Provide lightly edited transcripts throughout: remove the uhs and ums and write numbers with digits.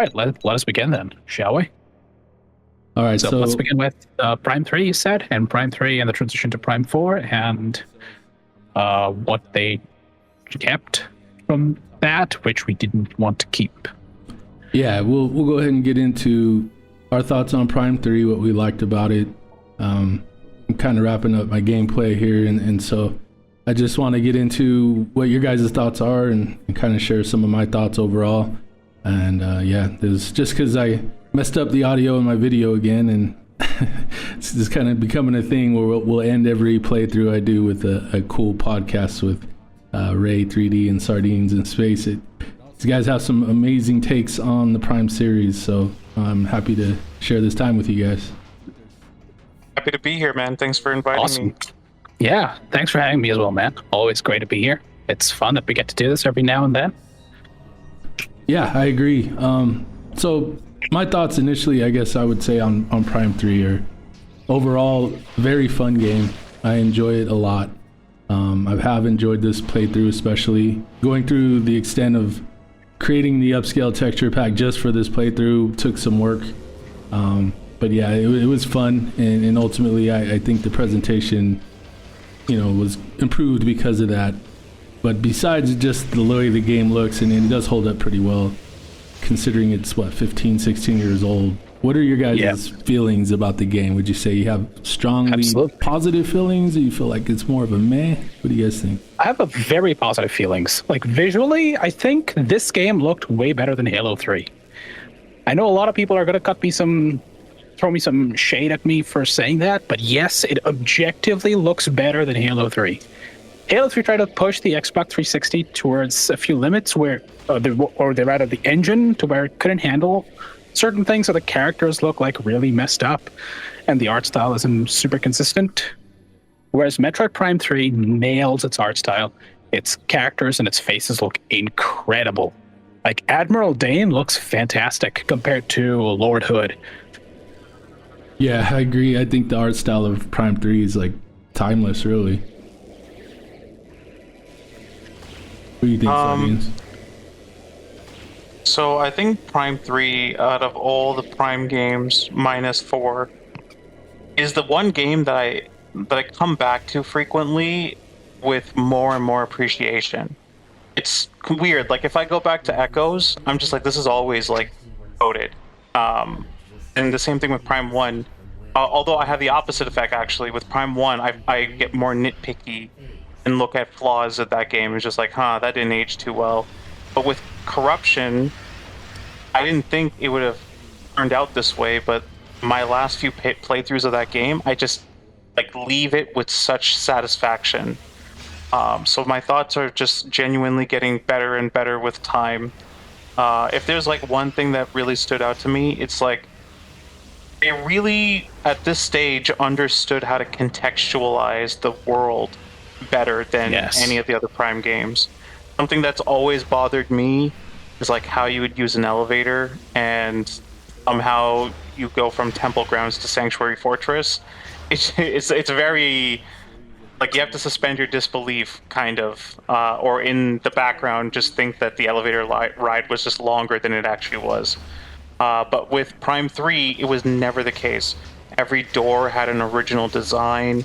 right, let us begin then, shall we? All right, So let's begin with Prime 3, you said, and Prime 3 and the transition to Prime 4, and what they kept from that, which we didn't want to keep. Yeah, we'll go ahead and get into our thoughts on Prime 3, what we liked about it. I'm kind of wrapping up my gameplay here, and so I just want to get into what your guys' thoughts are and kind of share some of my thoughts overall. And yeah, there's just because I messed up the audio in my video again, and it's just kind of becoming a thing where we'll end every playthrough I do with a cool podcast with Ray 3D and Sardines in Space. These guys have some amazing takes on the Prime series, so I'm happy to share this time with you guys. Happy to be here, man. Thanks for inviting me. Yeah, thanks for having me as well, man. Always great to be here. It's fun that we get to do this every now and then. Yeah, I agree. So my thoughts initially, I guess I would say on Prime 3 are overall very fun game. I enjoy it a lot. I have enjoyed this playthrough, especially going through the extent of creating the upscale texture pack just for this playthrough took some work. But yeah, it was fun, and ultimately I think the presentation, was improved because of that. But besides just the way the game looks, and it does hold up pretty well, considering it's 15, 16 years old. What are your guys' feelings about the game? Would you say you have strongly positive feelings, or you feel like it's more of a meh? What do you guys think? I have a very positive feelings. Like visually, I think this game looked way better than Halo 3. I know a lot of people are going to throw me some shade at me for saying that, but yes, it objectively looks better than Halo 3. Halo 3 tried to push the Xbox 360 towards a few limits where, they're out of the engine to where it couldn't handle certain things, so the characters look like really messed up, and the art style isn't super consistent. Whereas Metroid Prime 3 nails its art style. Its characters and its faces look incredible. Like Admiral Dane looks fantastic compared to Lord Hood. Yeah, I agree. I think the art style of Prime 3 is like timeless, really. What do you think, Sardines? So I think Prime 3, out of all the Prime games, minus 4, is the one game that I come back to frequently with more and more appreciation. It's weird. Like if I go back to Echoes, I'm just like, this is always like coded. And the same thing with Prime 1. Although I have the opposite effect actually. With Prime 1, I get more nitpicky and look at flaws of that game. It's just like, that didn't age too well. But with Corruption, I didn't think it would have turned out this way, but my last few playthroughs of that game, I just leave it with such satisfaction. So my thoughts are just genuinely getting better and better with time. If there's one thing that really stood out to me, it's they really, at this stage, understood how to contextualize the world better than any of the other Prime games. Something that's always bothered me is how you would use an elevator and somehow you go from Temple Grounds to Sanctuary Fortress. It's very you have to suspend your disbelief, kind of, or in the background just think that the elevator ride was just longer than it actually was. But with Prime 3, it was never the case. Every door had an original design.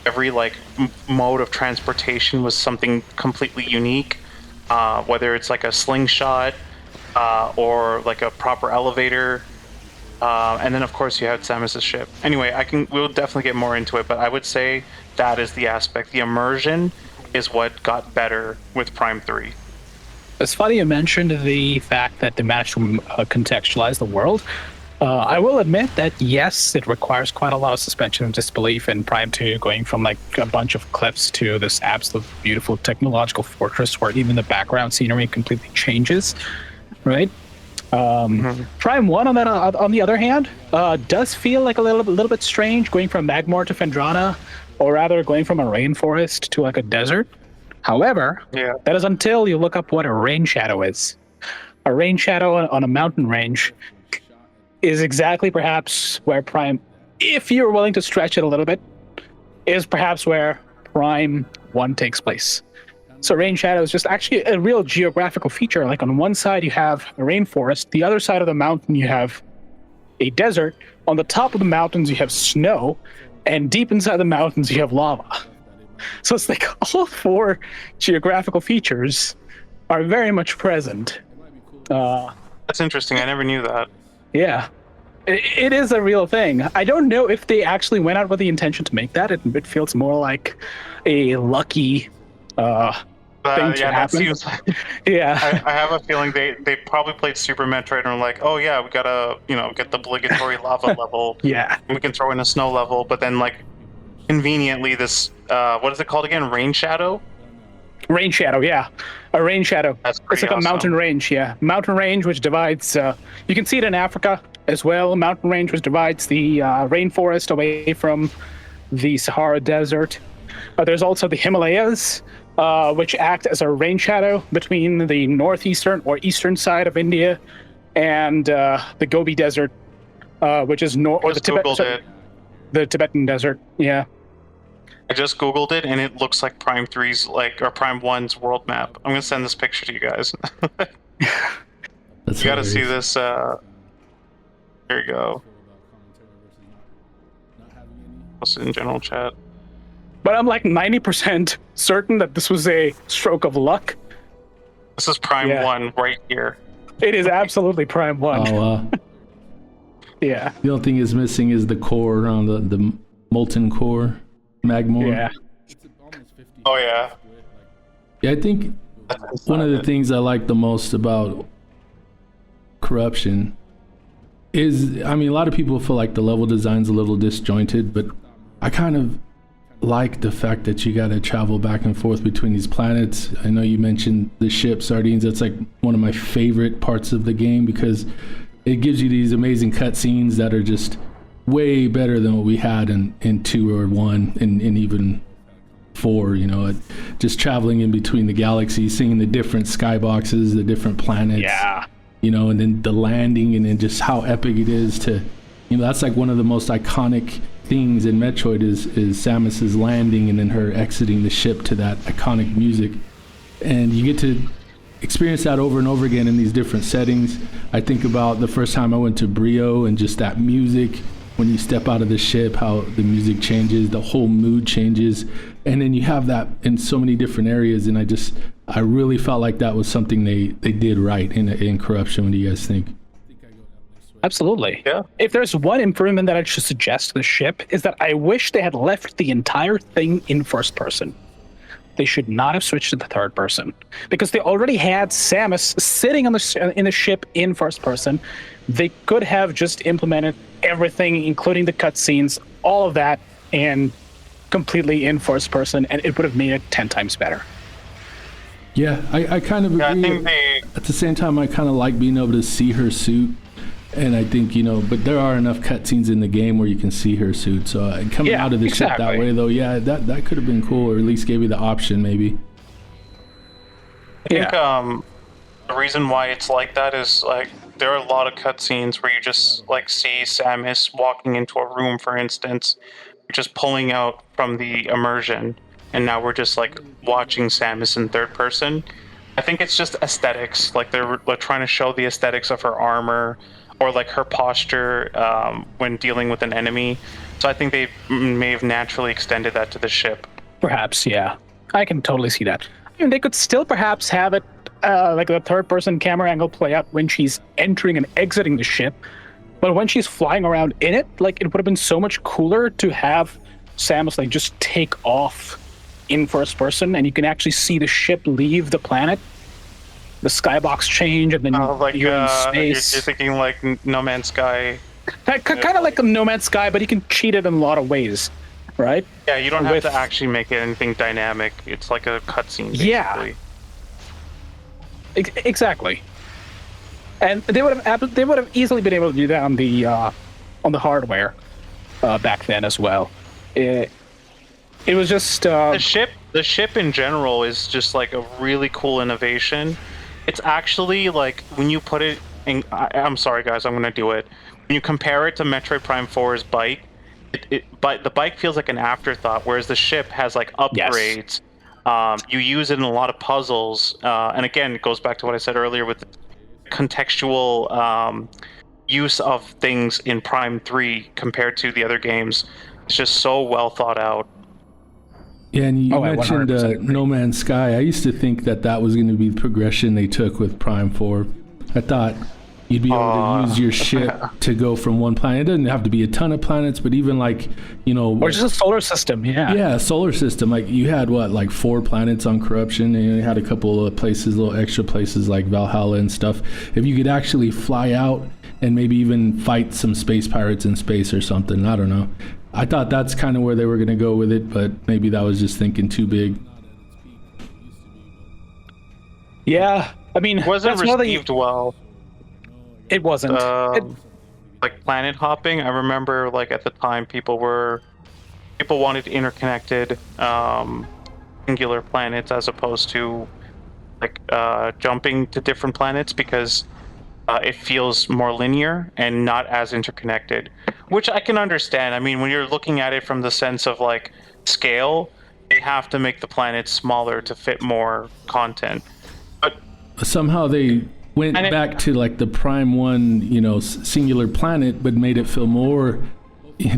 Every mode of transportation was something completely unique. Whether it's a slingshot or a proper elevator. And then of course you had Samus's ship. Anyway, we'll definitely get more into it, but I would say that is the aspect. The immersion is what got better with Prime 3. It's funny you mentioned the fact that they managed to contextualize the world. I will admit that, yes, it requires quite a lot of suspension of disbelief in Prime 2, going from a bunch of cliffs to this absolute beautiful technological fortress where even the background scenery completely changes, right? Prime 1, on the other hand, does feel a little bit strange, going from Magmor to Phendrana, or rather going from a rainforest to a desert. However, that is until you look up what a rain shadow is. A rain shadow on a mountain range is exactly perhaps where Prime, if you're willing to stretch it a little bit, is perhaps where Prime 1 takes place. So rain shadow is just actually a real geographical feature. Like on one side you have a rainforest, the other side of the mountain you have a desert. On the top of the mountains you have snow, and deep inside the mountains you have lava. So it's like all four geographical features are very much present. That's interesting. I never knew that. Yeah. It is a real thing. I don't know if they actually went out with the intention to make that. It feels more like a lucky thing to That happen. seems like, Yeah. I have a feeling they probably played Super Metroid and were like, oh yeah, we gotta get the obligatory lava level. Yeah. And we can throw in a snow level, but then like conveniently this what is it called again? Rain shadow? Rain shadow, yeah. A rain shadow. That's It's pretty like a awesome. mountain range, yeah. Mountain range which divides you can see it in Africa as well. Mountain range which divides the rainforest away from the Sahara Desert. There's also the Himalayas, which act as a rain shadow between the northeastern or eastern side of India and the Gobi Desert, which is Just Googled it. the Tibetan Desert. Yeah. I just Googled it and it looks like Prime 3's or Prime 1's world map. I'm gonna send this picture to you guys. That's You gotta see hilarious. this. Here you go. Post it in general chat. But I'm like 90% certain that this was a stroke of luck. This is Prime Yeah. 1 right here. It is absolutely Prime 1. Oh, Yeah. the only thing is missing is the core around the molten core, magmor. Yeah. Oh yeah. Yeah, I think one of the things I like the most about Corruption is, I mean, a lot of people feel like the level design's a little disjointed, but I kind of like the fact that you got to travel back and forth between these planets. I know you mentioned the ship Sardines. That's like one of my favorite parts of the game because it gives you these amazing cutscenes that are just way better than what we had in 2 or 1 and even 4, just traveling in between the galaxies, seeing the different skyboxes, the different planets. Yeah. And then the landing, and then just how epic it is to, that's like one of the most iconic things in Metroid is Samus's landing and then her exiting the ship to that iconic music. And you get to experience that over and over again in these different settings. I think about the first time I went to Brio and just that music, when you step out of the ship, how the music changes, the whole mood changes. And then you have that in so many different areas. And I really felt like that was something they did right in Corruption. What do you guys think? Absolutely. Yeah. If there's one improvement that I should suggest to the ship is that I wish they had left the entire thing in first person. They should not have switched to the third person because they already had Samus sitting in the ship in first person. They could have just implemented everything, including the cutscenes, all of that, and completely in first person, and it would have made it 10 times better. Yeah, I kind of agree. Yeah, I think they At the same time, I kind of like being able to see her suit. And I think, but there are enough cutscenes in the game where you can see her suit. So coming Yeah, out of the ship that exactly. way, though, yeah, that could have been cool, or at least gave you the option, maybe. I think the reason why it's like that is like there are a lot of cutscenes where you just like see Samus walking into a room, for instance, just pulling out from the immersion, and now we're just like watching Samus in third person. I think it's just aesthetics, like they're trying to show the aesthetics of her armor or like her posture when dealing with an enemy. So I think they may have naturally extended that to the ship. Perhaps, yeah. I can totally see that. I mean, they could still perhaps have it like the third-person camera angle play out when she's entering and exiting the ship. But when she's flying around in it, like, it would have been so much cooler to have Samus, like, just take off in first person, and you can actually see the ship leave the planet. The skybox change, and then Like you're in you're space. thinking like No Man's Sky. Kind of like a No Man's Sky, but you can cheat it in a lot of ways, right? Yeah, you don't have With- to actually make it anything dynamic. It's like a cutscene, basically. Yeah. Exactly. And they would have easily been able to do that on the hardware back then as well. It was just The ship in general is just like a really cool innovation. It's actually like when you put it in. I'm sorry, guys, I'm gonna do it. When you compare it to Metroid Prime 4's bike, but the bike feels like an afterthought, whereas the ship has like upgrades. You use it in a lot of puzzles, and again, it goes back to what I said earlier with the contextual use of things in Prime 3 compared to the other games. It's just so well thought out. Yeah, and you I mentioned 100% agree. No Man's Sky. I used to think that was going to be the progression they took with Prime 4. I thought you'd be able to use your ship to go from one planet. It doesn't have to be a ton of planets, but even like, Or just a solar system, yeah. yeah, solar system. Like you had like 4 planets on Corruption, and you had a couple of places, little extra places like Valhalla and stuff. If you could actually fly out and maybe even fight some space pirates in space or something, I don't know. I thought that's kind of where they were going to go with it, but maybe that was just thinking too big. Yeah, I mean, It wasn't that's one of received well. It wasn't. Like planet hopping, I remember like at the time people wanted interconnected singular planets as opposed to like jumping to different planets because it feels more linear and not as interconnected, which I can understand. I mean, when you're looking at it from the sense of like scale, they have to make the planets smaller to fit more content. But somehow they went back to like the Prime 1, singular planet, but made it feel more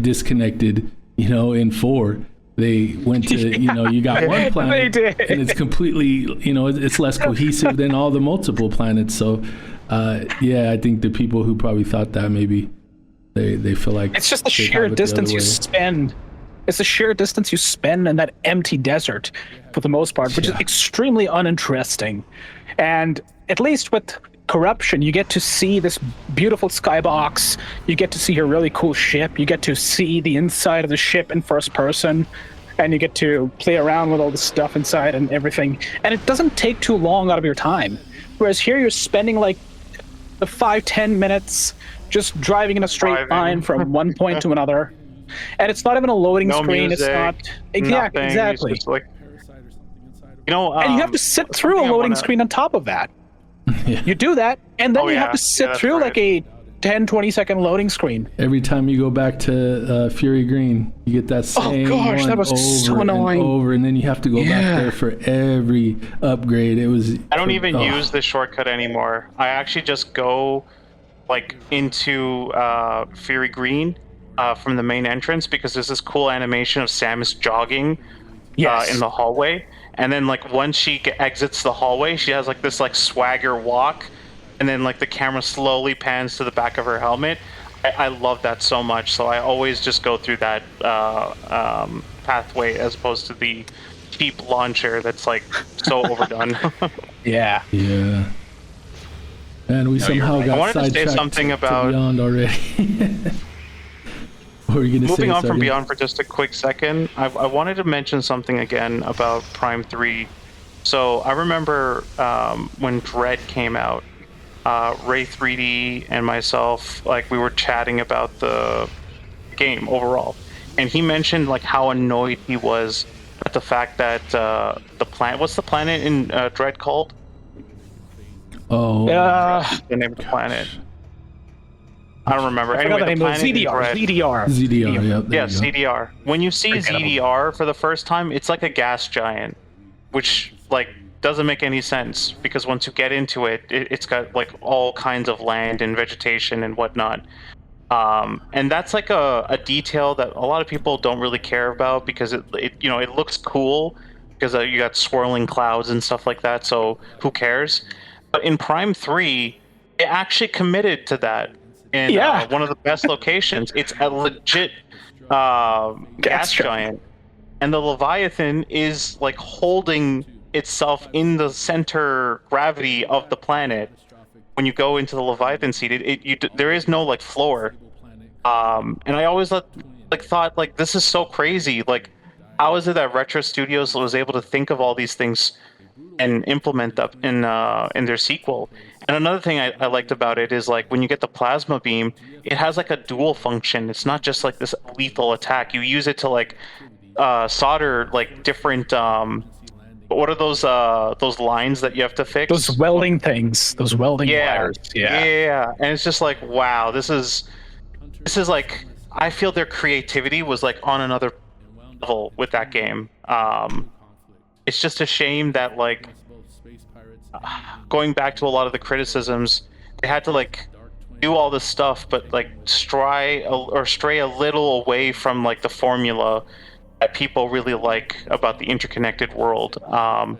disconnected, in 4. They went to, you got one planet They did. and it's completely, it's less cohesive than all the multiple planets. So, yeah, I think the people who probably thought that maybe they feel like It's just the they'd sheer have it the distance other you way. spend. It's the sheer distance you spend in that empty desert for the most part, which is extremely uninteresting. And at least with Corruption, you get to see this beautiful skybox. You get to see a really cool ship. You get to see the inside of the ship in first person. And you get to play around with all the stuff inside and everything. And it doesn't take too long out of your time. Whereas here you're spending like 5-10 minutes just driving in a straight line from one point to another. And it's not even a loading no screen. music, It's not nothing. exactly. It's just like, And you have to sit through a something I loading wanna- screen on top of that. Yeah. You do that, and then Oh, you have yeah. to sit Yeah, that's through right. like a 10-20 second loading screen. Every time you go back to Fury Green, you get that same gosh, one that was so over and annoying. over, and then you have to go back Yeah. there for every upgrade. It was. I don't even use the shortcut anymore. I actually just go like into Fury Green from the main entrance because there's this cool animation of Samus jogging Yes. in the hallway, and then like once she exits the hallway, she has like this like swagger walk, and then like the camera slowly pans to the back of her helmet. I love that so much, so I always just go through that pathway as opposed to the cheap launcher that's like so overdone. Yeah. Yeah. And we somehow right. got I wanted to say sidetracked something about- to Beyond already. What were you going to say? Moving on from Sergeant? Beyond for just a quick second, I wanted to mention something again about Prime 3. So I remember when Dread came out, Ray 3D and myself, like we were chatting about the game overall, and he mentioned like how annoyed he was at the fact that the planet, what's the planet in Dread called? Oh, The name of the planet. I don't remember. I forgot Anyway, the the name of planet in ZDR. Dread. ZDR. ZDR. Yep, there Yeah, you go. CDR. When you see Forgettable. ZDR for the first time, it's like a gas giant, which like doesn't make any sense because once you get into it, it's got like all kinds of land and vegetation and whatnot. And that's like a detail that a lot of people don't really care about because it looks cool because you got swirling clouds and stuff like that. So who cares? But in Prime 3, it actually committed to that. In Yeah. one of the best locations, it's a legit gas giant, and the Leviathan is like holding itself in the center gravity of the planet. When you go into the Leviathan seat, there is no like floor, and I always thought like this is so crazy. Like, how is it that Retro Studios was able to think of all these things and implement that in their sequel? And another thing I liked about it is like when you get the plasma beam, it has like a dual function. It's not just like this lethal attack. You use it to like solder like different what are those lines that you have to fix? Those welding things. Those welding Yeah. wires. Yeah. And it's just like, wow, this is like, I feel their creativity was like on another level with that game. it's just a shame that like going back to a lot of the criticisms, they had to like do all this stuff, but like stray a little away from like the formula that people really like about the interconnected world. I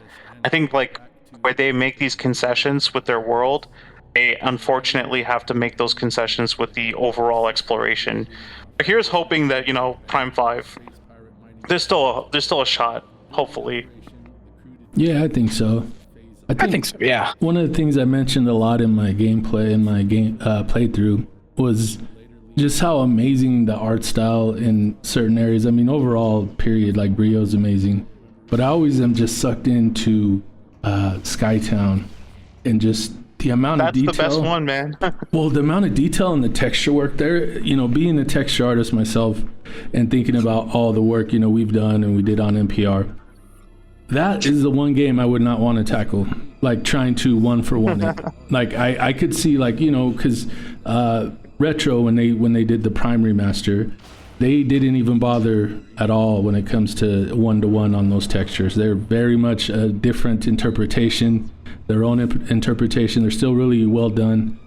think like where they make these concessions with their world, they unfortunately have to make those concessions with the overall exploration. But here's hoping that, you know, Prime 5, there's still a shot, hopefully. Yeah, I think so. I think so, yeah. One of the things I mentioned a lot in my gameplay, in my game playthrough, was just how amazing the art style in certain areas. I mean, overall, period, like Brio's amazing. But I always am just sucked into Skytown and just the amount of detail. That's the best one, man. Well, the amount of detail and the texture work there, you know, being a texture artist myself and thinking about all the work, you know, we've done and we did on NPR. That is the one game I would not want to tackle, like trying to one for one it. Like I could see, like, you know, because Retro, when they did the Prime remaster, they didn't even bother at all when it comes to one-to-one on those textures. They're very much a different interpretation, their own interpretation. They're still really well done.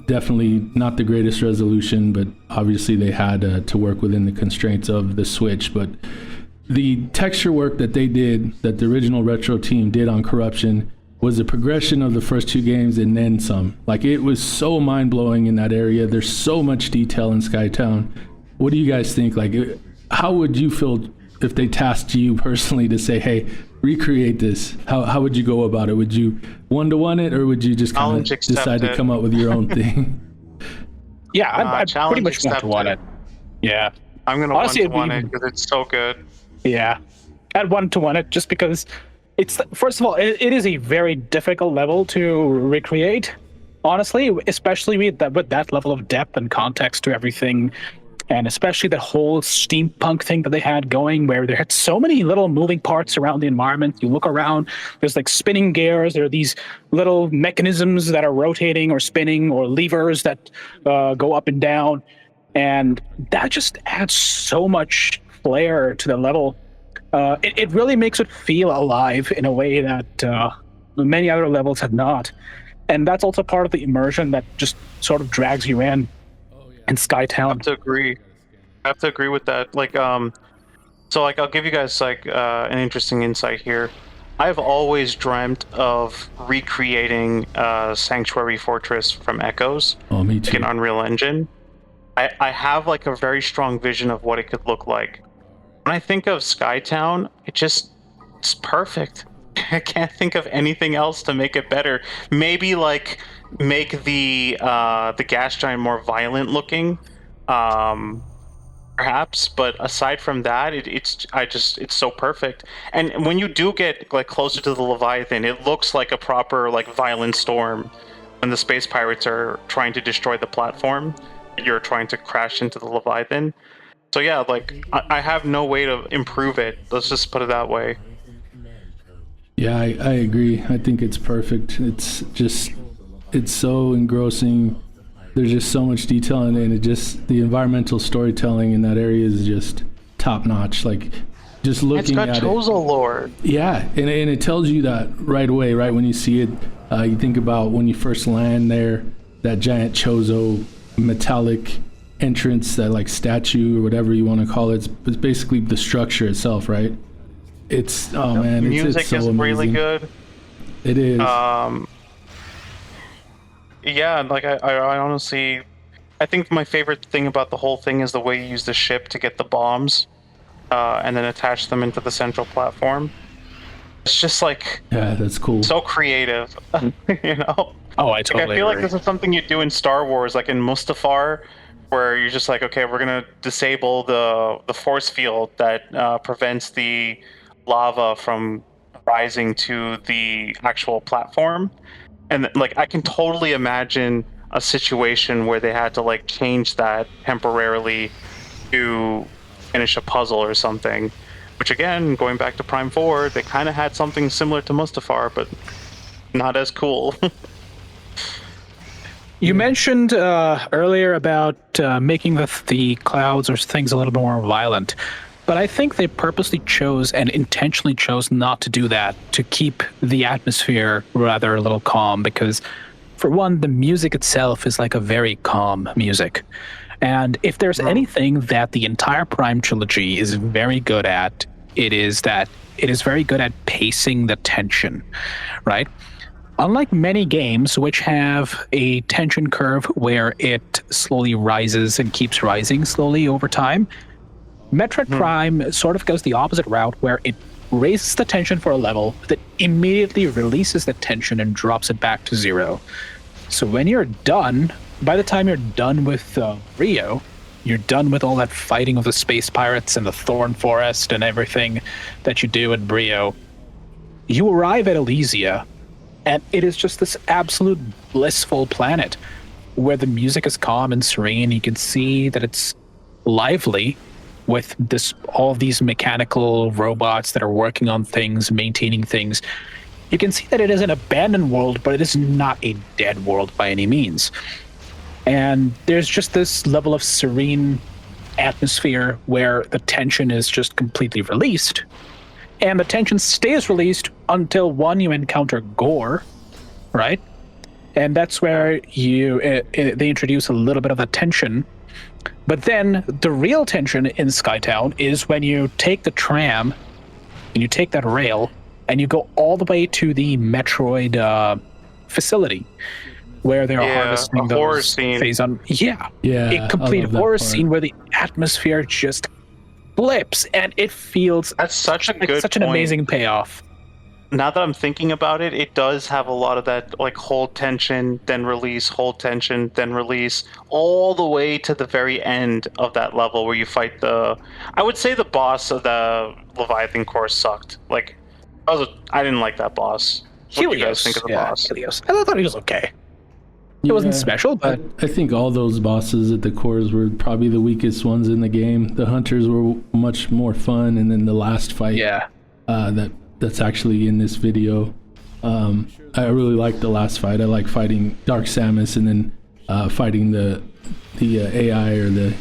Definitely not the greatest resolution, but obviously they had to work within the constraints of the Switch. But the texture work that they did, that the original Retro team did on Corruption, was a progression of the first two games and then some. Like, it was so mind-blowing in that area. There's so much detail in Skytown. What do you guys think? Like, how would you feel if they tasked you personally to say, hey, recreate this? How would you go about it? Would you one-to-one it, or would you just kind of decide to come up with your own thing? Yeah, I'd pretty much one-to-one it. Yeah. I'm going to one-to-one it because it's so good. Yeah. I'd one-to-one it just because it's, first of all, it is a very difficult level to recreate, honestly, especially with that level of depth and context to everything. And especially the whole steampunk thing that they had going, where they had so many little moving parts around the environment. You look around, there's like spinning gears, there are these little mechanisms that are rotating or spinning, or levers that go up and down. And that just adds so much flair to the level. It really makes it feel alive in a way that many other levels have not. And that's also part of the immersion that just sort of drags you in. And Skytown. I have to agree with that. Like, so like I'll give you guys like an interesting insight here. I've always dreamt of recreating Sanctuary Fortress from Echoes. Oh, me too. Like an Unreal Engine. I have like a very strong vision of what it could look like. When I think of Skytown, it's perfect. I can't think of anything else to make it better. Maybe like make the gas giant more violent looking, perhaps. But aside from that, it's so perfect. And when you do get like closer to the Leviathan, it looks like a proper like violent storm when the space pirates are trying to destroy the platform. You're trying to crash into the Leviathan. So yeah, like I have no way to improve it. Let's just put it that way. Yeah, I agree. I think it's perfect. It's so engrossing. There's just so much detail in it, and the environmental storytelling in that area is just top notch. Like, just looking at it. It's got Chozo lore. Yeah, and it tells you that right away, right when you see it. You think about when you first land there, that giant Chozo metallic entrance, that like statue or whatever you want to call it. It's basically the structure itself, right? It's man, the music it's so is amazing. Really good. It is. Yeah, like I honestly, I think my favorite thing about the whole thing is the way you use the ship to get the bombs, and then attach them into the central platform. It's just like, yeah, that's cool. So creative, you know. Oh, I totally I feel agree. like this is something you do in Star Wars, like in Mustafar, where you're just like, okay, we're gonna disable the force field that prevents the lava from rising to the actual platform. And like, I can totally imagine a situation where they had to like change that temporarily to finish a puzzle or something. Which again, going back to Prime 4, they kind of had something similar to Mustafar, but not as cool. You mentioned earlier about making the clouds or things a little more violent. But I think they purposely chose and intentionally chose not to do that to keep the atmosphere rather a little calm because, for one, the music itself is like a very calm music. And if there's anything that the entire Prime trilogy is very good at, it is that it is very good at pacing the tension, right? Unlike many games which have a tension curve where it slowly rises and keeps rising slowly over time, Metroid Prime sort of goes the opposite route where it raises the tension for a level that immediately releases the tension and drops it back to zero. So when you're done, by the time you're done with Rio, you're done with all that fighting of the space pirates and the Thorn Forest and everything that you do in Brio. You arrive at Elysia, and it is just this absolute blissful planet where the music is calm and serene. You can see that it's lively with all of these mechanical robots that are working on things, maintaining things. You can see that it is an abandoned world, but it is not a dead world by any means. And there's just this level of serene atmosphere where the tension is just completely released. And the tension stays released until, one, you encounter gore, right? And that's where they introduce a little bit of the tension. But then the real tension in Skytown is when you take the tram and you take that rail and you go all the way to the Metroid facility where they're harvesting those horror scene. A complete horror scene where the atmosphere just flips and it feels that's such a like good such an point. amazing payoff. Now that I'm thinking about it, it does have a lot of that, like, hold tension, then release, hold tension, then release, all the way to the very end of that level where you fight I would say the boss of the Leviathan course sucked. Like, I didn't like that boss. What do you guys think of the boss? Helios. I thought he was okay. It wasn't special, but I think all those bosses at the cores were probably the weakest ones in the game. The hunters were much more fun, and then the last fight, that's actually in this video. I really liked the last fight. I like fighting Dark Samus and then fighting the AI or the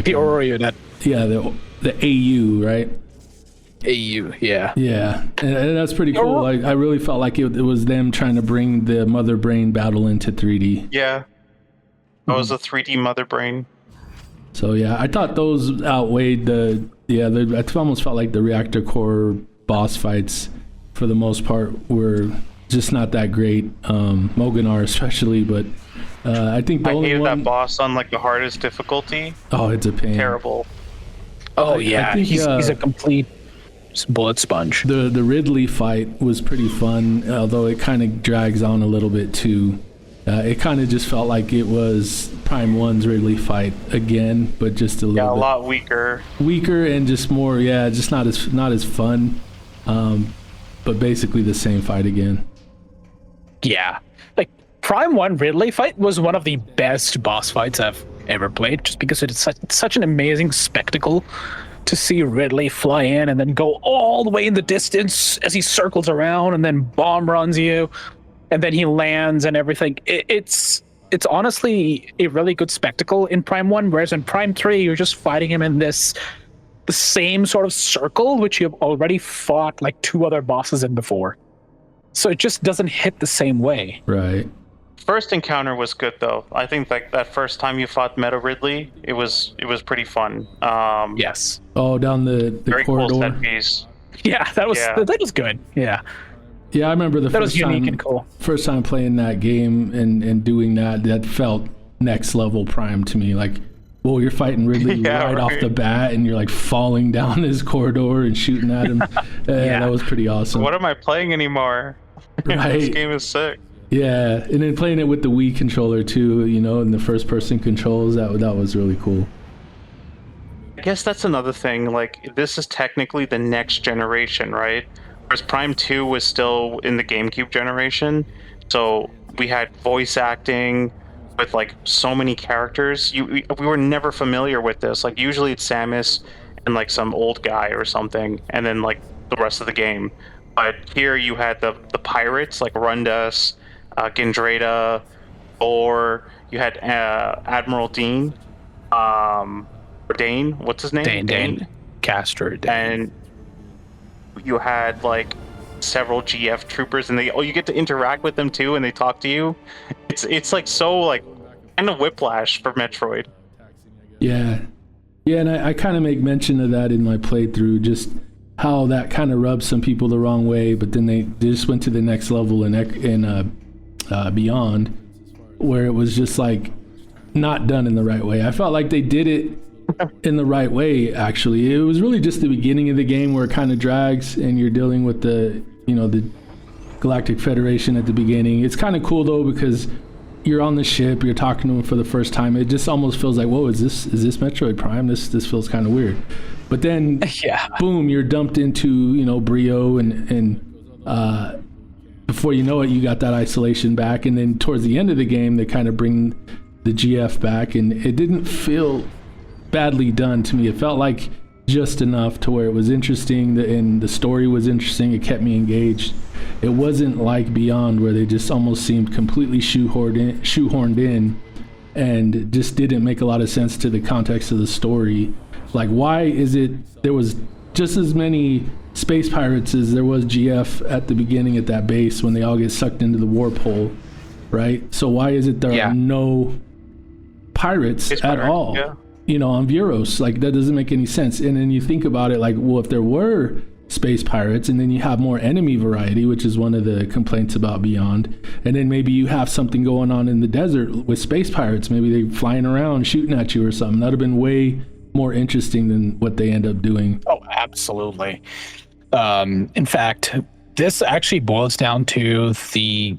Oreo the AU, right? AU, yeah. Yeah, and that's pretty cool. I really felt like it was them trying to bring the Mother Brain battle into 3D. Yeah. That was a 3D Mother Brain. So yeah, I thought those outweighed I almost felt like the Reactor Core boss fights, for the most part, were just not that great. Moganar especially, but I think I hated that boss on like the hardest difficulty. Oh, it's a pain. Terrible. Oh yeah, he's a complete bullet sponge. The Ridley fight was pretty fun, although it kind of drags on a little bit too. It kind of just felt like it was Prime 1's Ridley fight again, but just a little bit. A lot weaker. Weaker and just more, just not as fun. But basically the same fight again. Yeah. Like, Prime 1 Ridley fight was one of the best boss fights I've ever played, just because it's such an amazing spectacle to see Ridley fly in and then go all the way in the distance as he circles around and then bomb runs you. And then he lands and everything. It's honestly a really good spectacle in Prime 1, whereas in Prime 3, you're just fighting him in the same sort of circle, which you've already fought like 2 other bosses in before. So it just doesn't hit the same way. Right. First encounter was good, though. I think that first time you fought Meta Ridley, it was pretty fun. Yes. Oh, down the very corridor. Cool set piece. Yeah, that was good. Yeah. Yeah, I remember that was unique and cool. First time playing that game and doing that felt next level Prime to me. Like, well, you're fighting Ridley off the bat, and you're like falling down this corridor and shooting at him. That was pretty awesome. What am I playing anymore? Right. This game is sick. Yeah, and then playing it with the Wii controller too, and the first person controls, that was really cool. I guess that's another thing. Like, this is technically the next generation, right? Whereas Prime 2 was still in the GameCube generation, so we had voice acting with like so many characters. We were never familiar with this. Like, usually it's Samus and like some old guy or something, and then like the rest of the game. But here you had the pirates like Rundas, Gindrada, Thor. You had Admiral Dean. Dane. What's his name? Dane. Castor Dane. And you had like several GF troopers, and you get to interact with them too, and they talk to you. It's like so like kind of whiplash for Metroid. Yeah, and I kind of make mention of that in my playthrough, just how that kind of rubs some people the wrong way, but then they just went to the next level in Beyond, where it was just like not done in the right way. I felt like they did it in the right way, actually. It was really just the beginning of the game where it kind of drags, and you're dealing with the Galactic Federation at the beginning. It's kind of cool though, because you're on the ship, you're talking to them for the first time. It just almost feels like, whoa, is this Metroid Prime? This feels kind of weird. But then, boom, you're dumped into Brio, and before you know it, you got that isolation back. And then towards the end of the game, they kind of bring the GF back, and it didn't feel badly done to me. It felt like just enough to where it was interesting, and the story was interesting. It kept me engaged. It wasn't like Beyond, where they just almost seemed completely shoehorned in and just didn't make a lot of sense to the context of the story. Like, why is it there was just as many space pirates as there was GF at the beginning at that base when they all get sucked into the warp hole, right? So why is it there are no pirates at all? On Vuros? Like, that doesn't make any sense. And then you think about it like, well, if there were space pirates, and then you have more enemy variety, which is one of the complaints about Beyond, and then maybe you have something going on in the desert with space pirates, maybe they flying around shooting at you or something, that would have been way more interesting than what they end up doing. Oh, absolutely. In fact, this actually boils down to the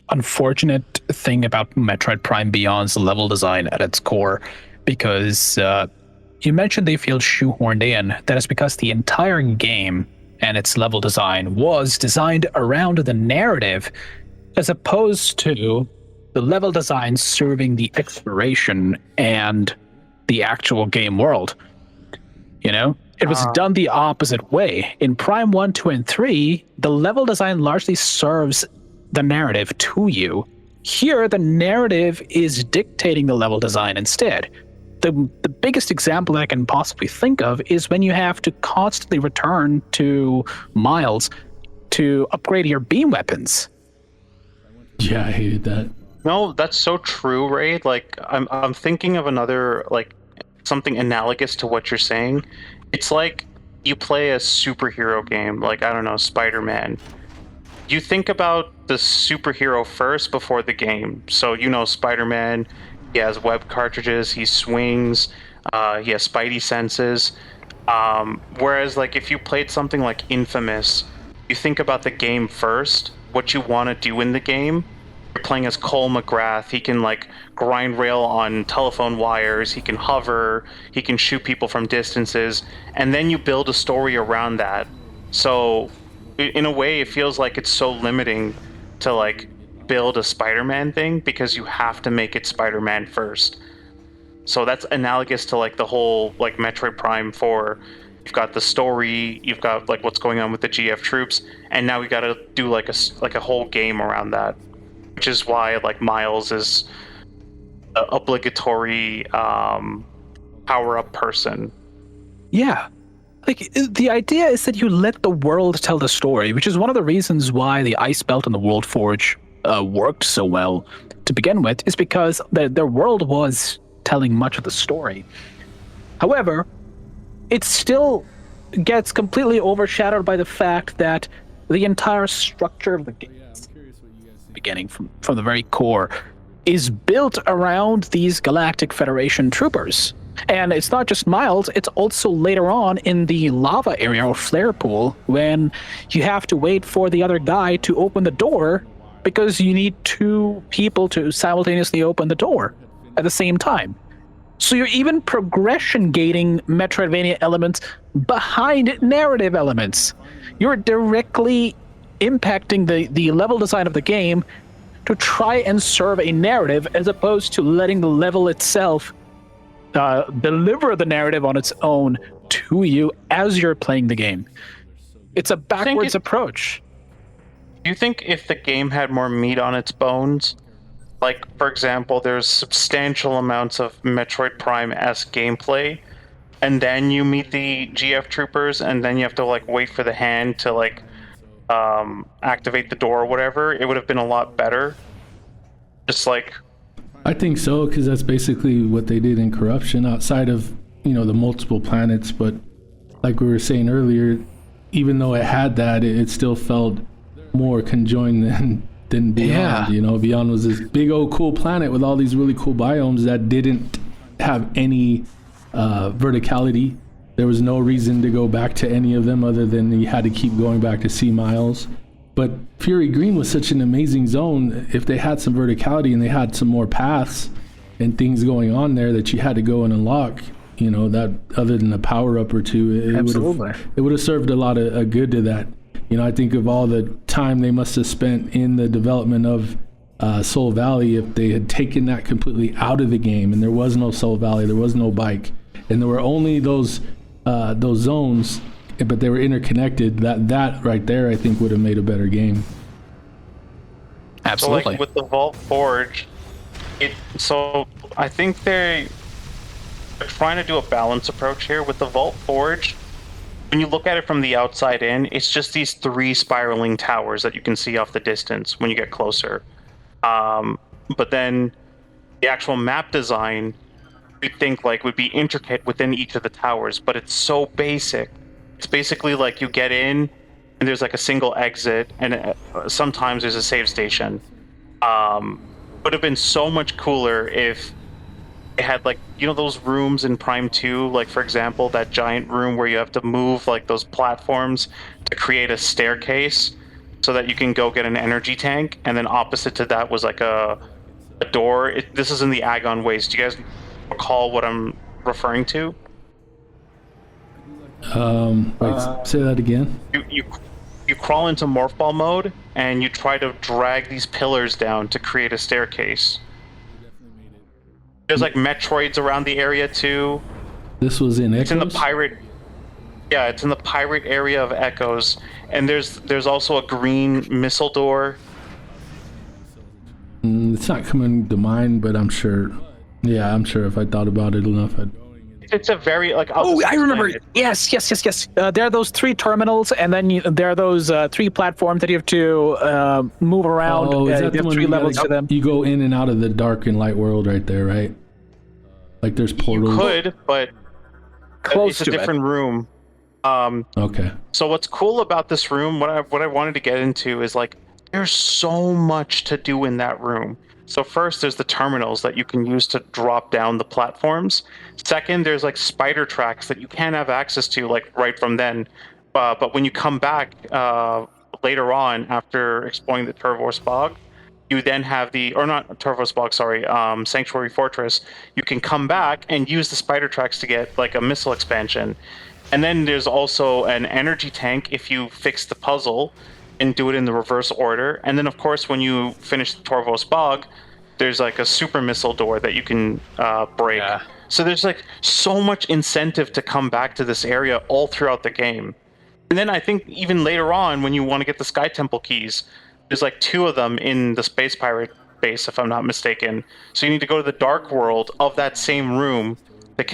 unfortunate thing about Metroid Prime Beyond's level design at its core, because you mentioned they feel shoehorned in. That is because the entire game and its level design was designed around the narrative, as opposed to the level design serving the exploration and the actual game world. It was done the opposite way. In Prime 1, 2, and 3, the level design largely serves the narrative to you. Here, the narrative is dictating the level design instead. The biggest example that I can possibly think of is when you have to constantly return to Miles to upgrade your beam weapons. Yeah, I hated that. No, that's so true, Ray. Like, I'm thinking of another, like, something analogous to what you're saying. It's like you play a superhero game, like, I don't know, Spider-Man. You think about the superhero first before the game. So, Spider-Man, he has web cartridges, he swings, he has spidey senses. Whereas, like, if you played something like Infamous, you think about the game first, what you want to do in the game. You're playing as Cole McGrath. He can, like, grind rail on telephone wires, he can hover, he can shoot people from distances, and then you build a story around that. So, in a way, it feels like it's so limiting to, like, build a Spider-Man thing, because you have to make it Spider-Man first. So that's analogous to, like, the whole, like, Metroid Prime 4. You've got the story, you've got, like, what's going on with the GF troops, and now we got to do like a whole game around that, which is why, like, Miles is an obligatory power-up person. Yeah. Like, the idea is that you let the world tell the story, which is one of the reasons why the Ice Belt and the World Forge worked so well to begin with, is because their world was telling much of the story. However, it still gets completely overshadowed by the fact that the entire structure of the game, beginning from the very core, is built around these Galactic Federation troopers. And it's not just Miles, it's also later on in the lava area or flare pool, when you have to wait for the other guy to open the door, because you need two people to simultaneously open the door at the same time. So you're even progression gating Metroidvania elements behind narrative elements. You're directly impacting the level design of the game to try and serve a narrative, as opposed to letting the level itself deliver the narrative on its own to you as you're playing the game. It's a backwards approach. Do you think if the game had more meat on its bones, like, for example, there's substantial amounts of Metroid Prime-esque gameplay, and then you meet the GF troopers, and then you have to like wait for the hand to like activate the door or whatever, it would have been a lot better. Just like, I think so, because that's basically what they did in Corruption, outside of, you know, the multiple planets. But like we were saying earlier, even though it had that, it still felt more conjoined than Beyond. Yeah. You know, Beyond was this big old cool planet with all these really cool biomes that didn't have any verticality. There was no reason to go back to any of them other than you had to keep going back to see Miles. But Fury Green was such an amazing zone. If they had some verticality and they had some more paths and things going on there that you had to go and unlock, you know, that other than a power up or two, it would have served a lot of good to that. You know, I think of all the time they must have spent in the development of Soul Valley. If they had taken that completely out of the game and there was no Soul Valley, there was no bike, and there were only those zones, but they were interconnected, that right there I think would have made a better game. Absolutely. So like with the Vault Forge, so I think they're trying to do a balance approach here with the Vault Forge. When you look at it from the outside in, it's just these 3 spiraling towers that you can see off the distance when you get closer. But then the actual map design, you'd think like would be intricate within each of the towers, but it's so basic. It's basically like you get in and there's like a single exit, and sometimes there's a save station. Would have been so much cooler if they had like, you know, those rooms in Prime 2, like for example, that giant room where you have to move like those platforms to create a staircase so that you can go get an energy tank, and then opposite to that was like a door. This is in the Agon Waste. Do you guys recall what I'm referring to? Say that again. You crawl into morph ball mode and you try to drag these pillars down to create a staircase. There's like Metroids around the area too. This was in Echoes? It's in the pirate. Yeah, it's in the pirate area of Echoes, and there's also a green missile door. It's not coming to mind, but I'm sure. Yeah, I'm sure if I thought about it enough, I'd. It's a very like. Oh, I remember. Yes. There are those 3 terminals, and then there are those 3 platforms that you have to move around. Oh, is that you the have one 3 levels to them. You go in and out of the dark and light world right there, right? Like there's portals. You could, but Close it's a to different room. Okay. So what's cool about this room, what I wanted to get into is like there's so much to do in that room. So first, there's the terminals that you can use to drop down the platforms. Second, there's like spider tracks that you can't have access to like right from then. But when you come back later on after exploring the Turvos Bog, you then have not Turvos Bog, sorry, Sanctuary Fortress. You can come back and use the spider tracks to get like a missile expansion. And then there's also an energy tank if you fix the puzzle and do it in the reverse order. And then, of course, when you finish the Torvos Bog, there's like a super missile door that you can break. Yeah. So there's like so much incentive to come back to this area all throughout the game. And then I think even later on, when you want to get the Sky Temple keys, there's like 2 of them in the Space Pirate base, if I'm not mistaken. So you need to go to the Dark World of that same room to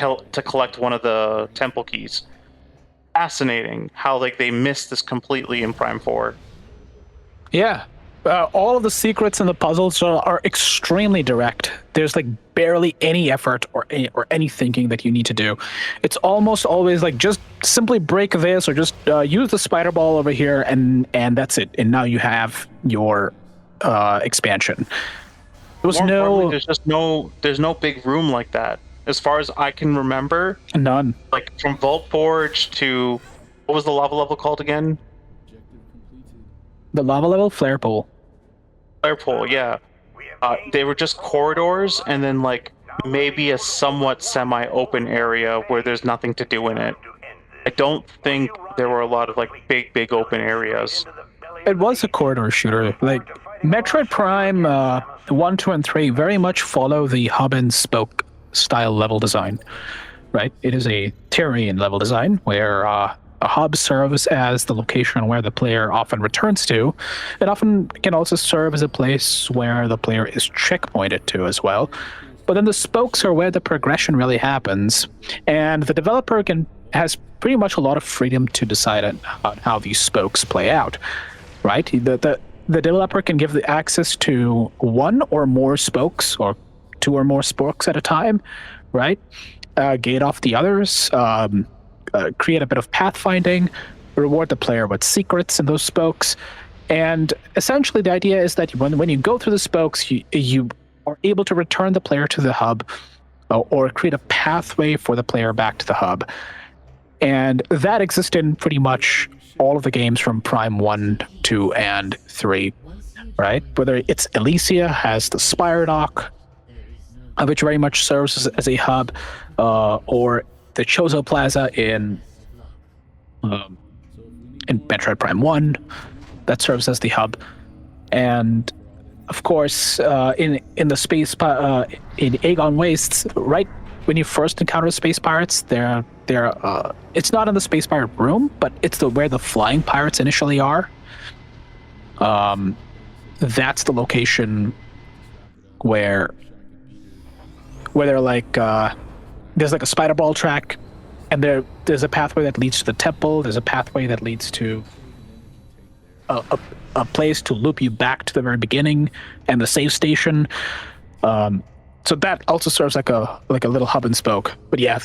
collect one of the Temple keys. Fascinating how like they missed this completely in Prime 4. Yeah. All of the secrets and the puzzles are extremely direct. There's like barely any effort or any thinking that you need to do. It's almost always like just simply break this or just use the spider ball over here and that's it. And now you have your expansion. There's no big room like that as far as I can remember. None. Like from Vault Forge to what was the lava level called again? The lava level? Flare pool. Flare pool, yeah. They were just corridors and then like maybe a somewhat semi-open area where there's nothing to do in it. I don't think there were a lot of like big open areas. It was a corridor shooter. Like Metroid Prime 1, 2, and 3 very much follow the hub and spoke style level design, right? It is a Tyrian level design where a hub serves as the location where the player often returns to. It often can also serve as a place where the player is checkpointed to as well. But then the spokes are where the progression really happens, and the developer has pretty much a lot of freedom to decide on how these spokes play out, right? The developer can give the access to one or more spokes or two or more spokes at a time, right? Gate off the others, create a bit of pathfinding, reward the player with secrets in those spokes. And essentially the idea is that when you go through the spokes, you are able to return the player to the hub or create a pathway for the player back to the hub. And that exists in pretty much all of the games from Prime 1, 2, and 3, right? Whether it's Elysia has the Spire Dock, which very much serves as a hub, or the Chozo Plaza in Metroid Prime 1 that serves as the hub. And of course, in the space in Aegon Wastes, right when you first encounter space pirates, they're it's not in the space pirate room, but it's where the flying pirates initially are. That's the location where they're like there's like a spider ball track, and there's a pathway that leads to the temple. There's a pathway that leads to a place to loop you back to the very beginning, and the save station. So that also serves like a little hub and spoke. But yeah,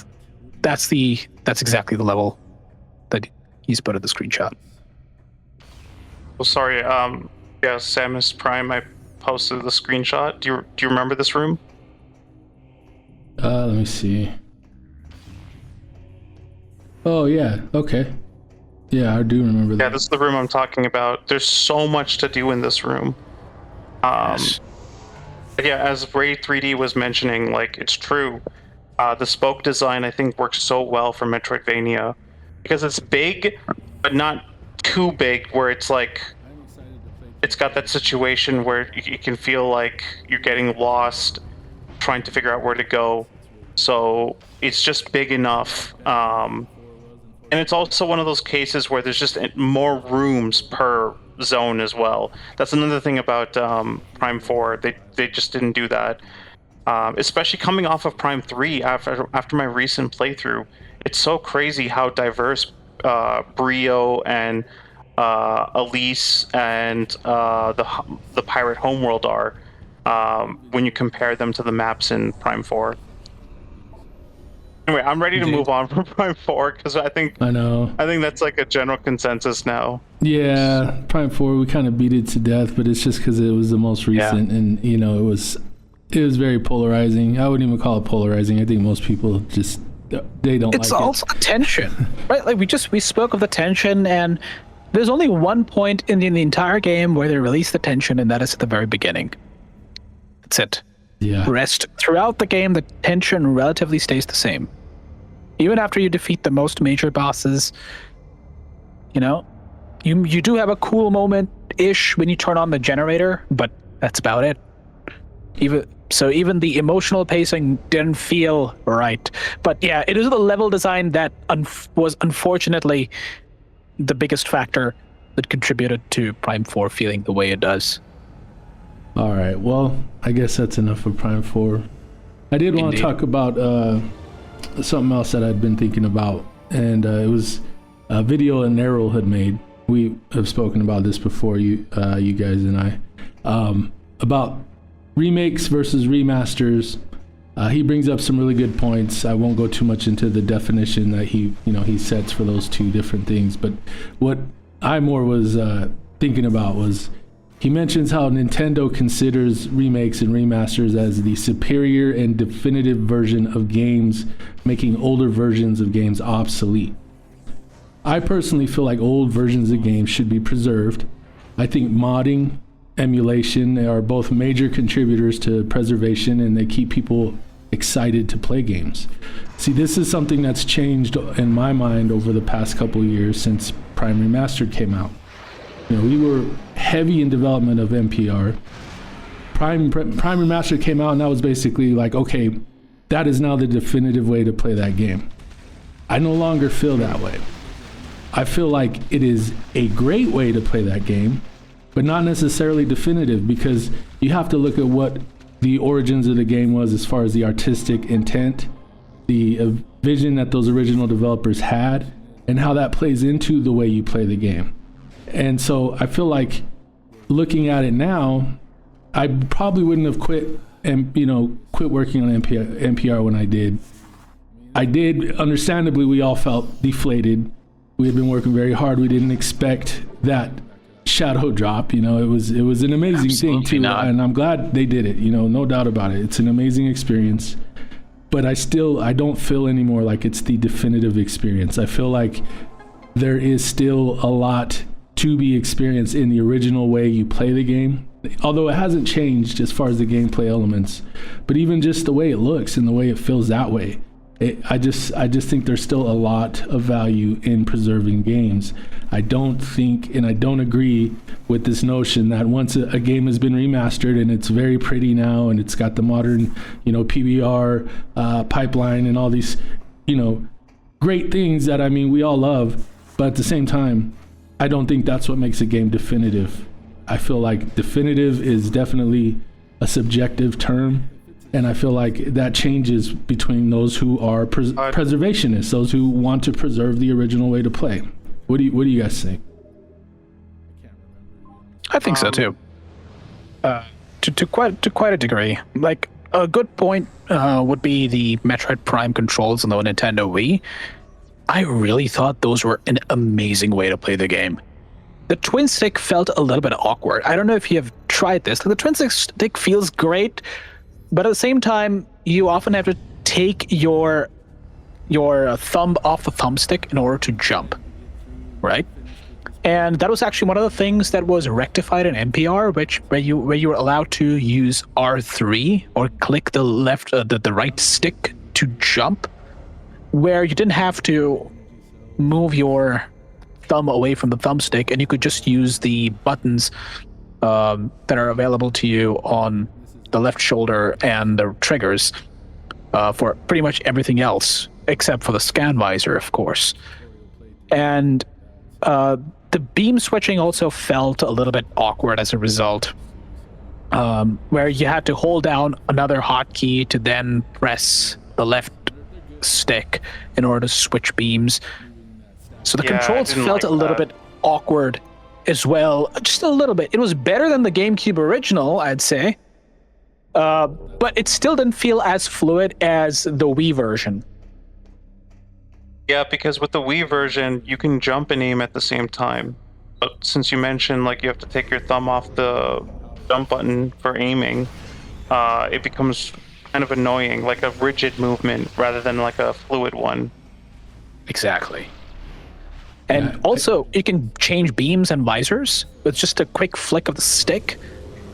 that's exactly the level that he's put in the screenshot. Well, sorry. Yeah, Samus Prime. I posted the screenshot. Do you remember this room? Let me see. Oh yeah. Okay. Yeah, I do remember that. Yeah, this is the room I'm talking about. There's so much to do in this room. Yes. Yeah, as Ray 3D was mentioning, like, it's true. The spoke design, I think, works so well for Metroidvania because it's big, but not too big, where it's like it's got that situation where you can feel like you're getting lost trying to figure out where to go. So it's just big enough. And it's also one of those cases where there's just more rooms per zone as well. That's another thing about Prime 4. They just didn't do that. Especially coming off of Prime 3 after my recent playthrough. It's so crazy how diverse Brio and Elise and the pirate homeworld are when you compare them to the maps in Prime 4. Anyway, I'm ready to move on from Prime 4 because I think that's like a general consensus now. Yeah, Prime 4, we kind of beat it to death, but it's just because it was the most recent, and it was very polarizing. I wouldn't even call it polarizing. I think most people just they don't. It's like also the tension, right? Like we spoke of the tension, and there's only one point in the entire game where they release the tension, and that is at the very beginning. That's it. Yeah. Rest throughout the game, the tension relatively stays the same. Even after you defeat the most major bosses, you do have a cool moment-ish when you turn on the generator, but that's about it. Even the emotional pacing didn't feel right. But yeah, it is the level design that was unfortunately the biggest factor that contributed to Prime 4 feeling the way it does. All right, well, I guess that's enough for Prime 4. I did want to talk about something else that I'd been thinking about, and it was a video that Neril had made. We have spoken about this before, you guys and I, about remakes versus remasters. He brings up some really good points. I won't go too much into the definition that he sets for those two different things, but what I more was thinking about was he mentions how Nintendo considers remakes and remasters as the superior and definitive version of games, making older versions of games obsolete. I personally feel like old versions of games should be preserved. I think modding, emulation are both major contributors to preservation, and they keep people excited to play games. See, this is something that's changed in my mind over the past couple of years since Prime Remastered came out. We were heavy in development of MPR. Prime Remastered came out, and that was basically like, okay, that is now the definitive way to play that game. I no longer feel that way. I feel like it is a great way to play that game, but not necessarily definitive, because you have to look at what the origins of the game was as far as the artistic intent, the vision that those original developers had, and how that plays into the way you play the game. And so I feel like looking at it now, I probably wouldn't have quit working on NPR when I did. I did, understandably, we all felt deflated. We had been working very hard. We didn't expect that shadow drop. It was an amazing thing too. And I'm glad they did it, no doubt about it. It's an amazing experience. But I don't feel anymore like it's the definitive experience. I feel like there is still a lot to be experienced in the original way you play the game, although it hasn't changed as far as the gameplay elements, but even just the way it looks and the way it feels that way. I just think there's still a lot of value in preserving games. I don't think, and I don't agree with this notion that once a game has been remastered and it's very pretty now and it's got the modern, PBR pipeline and all these, great things that, we all love. But at the same time, I don't think that's what makes a game definitive. I feel like definitive is definitely a subjective term. And I feel like that changes between those who are preservationists, those who want to preserve the original way to play. What do you guys think? I think so too. To quite a degree. Like a good point would be the Metroid Prime controls on the Nintendo Wii. I really thought those were an amazing way to play the game. The twin stick felt a little bit awkward. I don't know if you have tried this. The twin stick feels great. But at the same time, you often have to take your thumb off the thumbstick in order to jump, right? And that was actually one of the things that was rectified in NPR, where you were allowed to use R3 or click the right stick to jump, where you didn't have to move your thumb away from the thumbstick, and you could just use the buttons that are available to you on the left shoulder and the triggers for pretty much everything else, except for the scan visor, of course. And the beam switching also felt a little bit awkward as a result, where you had to hold down another hotkey to then press the left stick in order to switch beams. So the controls felt a little bit awkward as well, just a little bit. It was better than the GameCube original, I'd say. But it still didn't feel as fluid as the Wii version. Yeah, because with the Wii version, you can jump and aim at the same time. But since you mentioned you have to take your thumb off the jump button for aiming, it becomes kind of annoying, like a rigid movement rather than like a fluid one. Exactly. And also, you can change beams and visors with just a quick flick of the stick.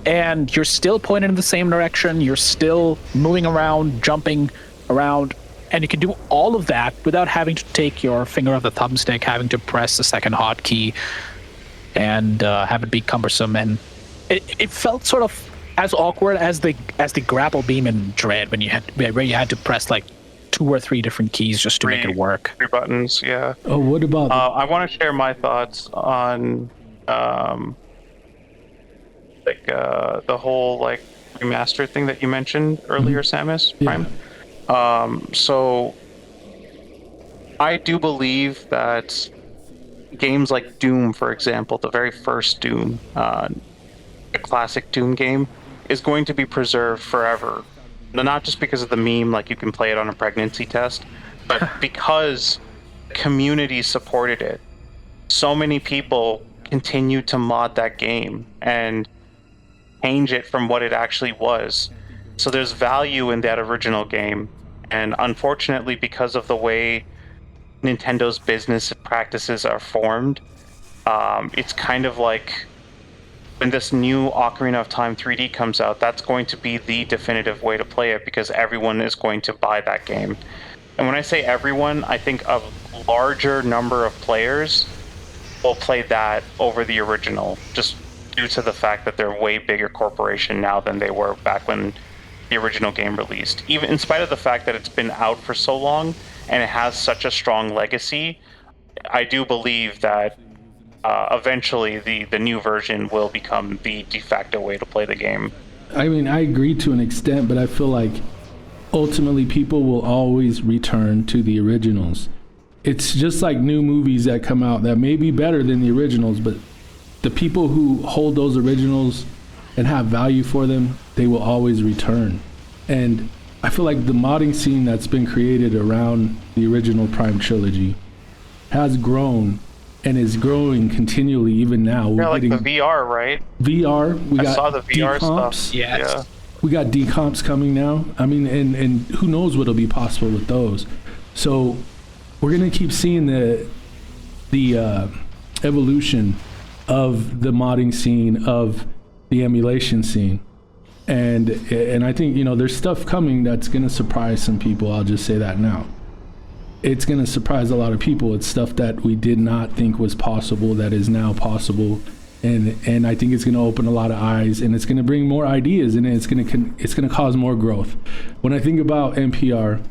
And you're still pointed in the same direction. You're still moving around, jumping around. And you can do all of that without having to take your finger off the thumbstick, having to press the second hotkey and have it be cumbersome. And it felt sort of as awkward as the grapple beam in Dread where you had to press like 2 or 3 different keys just to make it work. 3 buttons, yeah. Oh, what about... I want to share my thoughts on... the whole remaster thing that you mentioned earlier, Samus Prime. So I do believe that games like Doom, for example, the very first Doom, a classic Doom game, is going to be preserved forever. Not just because of the meme, like you can play it on a pregnancy test, but because community supported it. So many people continued to mod that game and change it from what it actually was. So there's value in that original game. And unfortunately, because of the way Nintendo's business practices are formed, it's kind of like when this new Ocarina of Time 3D comes out, that's going to be the definitive way to play it because everyone is going to buy that game. And when I say everyone, I think a larger number of players will play that over the original, just due to the fact that they're a way bigger corporation now than they were back when the original game released. Even in spite of the fact that it's been out for so long and it has such a strong legacy, I do believe that eventually the new version will become the de facto way to play the game. I mean, I agree to an extent, but I feel like ultimately people will always return to the originals. It's just like new movies that come out that may be better than the originals, but the people who hold those originals and have value for them, they will always return. And I feel like the modding scene that's been created around the original Prime trilogy has grown and is growing continually even now. Yeah, like the VR, right? VR, we got saw the VR decomps. stuff. Yes. Yeah. We got decomps coming now. I mean, and who knows what'll be possible with those. So we're gonna keep seeing the evolution of the modding scene, of the emulation scene. And I think, there's stuff coming that's gonna surprise some people. I'll just say that now. It's gonna surprise a lot of people. It's stuff that we did not think was possible that is now possible. And I think it's going to open a lot of eyes, and it's going to bring more ideas, and it's going to cause more growth. When I think about NPR,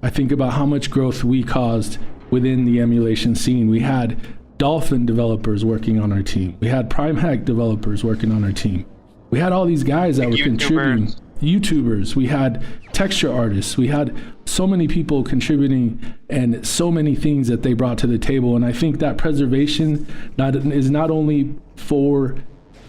I think about how much growth we caused within the emulation scene. We had Dolphin developers working on our team. We had Prime Hack developers working on our team. We had all these guys that were contributing. YouTubers, we had texture artists, we had so many people contributing and so many things that they brought to the table. And I think that preservation is not only for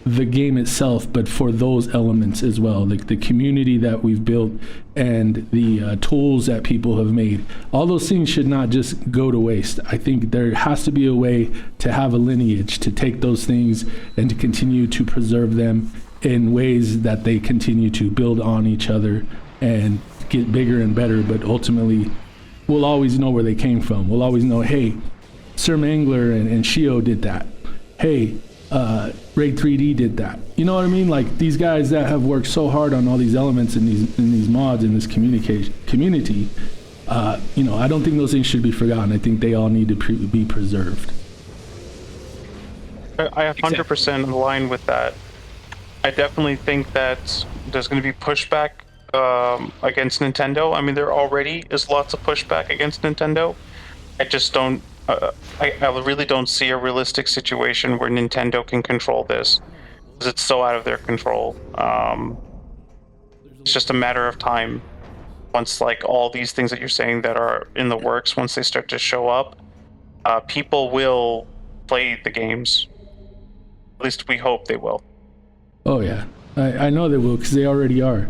the game itself, but for those elements as well, like the community that we've built and the tools that people have made. All those things should not just go to waste. I think there has to be a way to have a lineage, to take those things and to continue to preserve them in ways that they continue to build on each other and get bigger and better. But ultimately, we'll always know where they came from. We'll always know, hey, Sir Mangler and Shio did that. Hey, Raid 3D did that. You know what I mean? Like these guys that have worked so hard on all these elements in these mods in this community. I don't think those things should be forgotten. I think they all need to be preserved. I 100% align with that. I definitely think that there's going to be pushback against Nintendo. I mean, there already is lots of pushback against Nintendo. I just don't. I really don't see a realistic situation where Nintendo can control this, because it's so out of their control. It's just a matter of time. Once like all these things that you're saying that are in the works, once they start to show up, people will play the games. At least we hope they will. Oh yeah, I know they will, because they already are.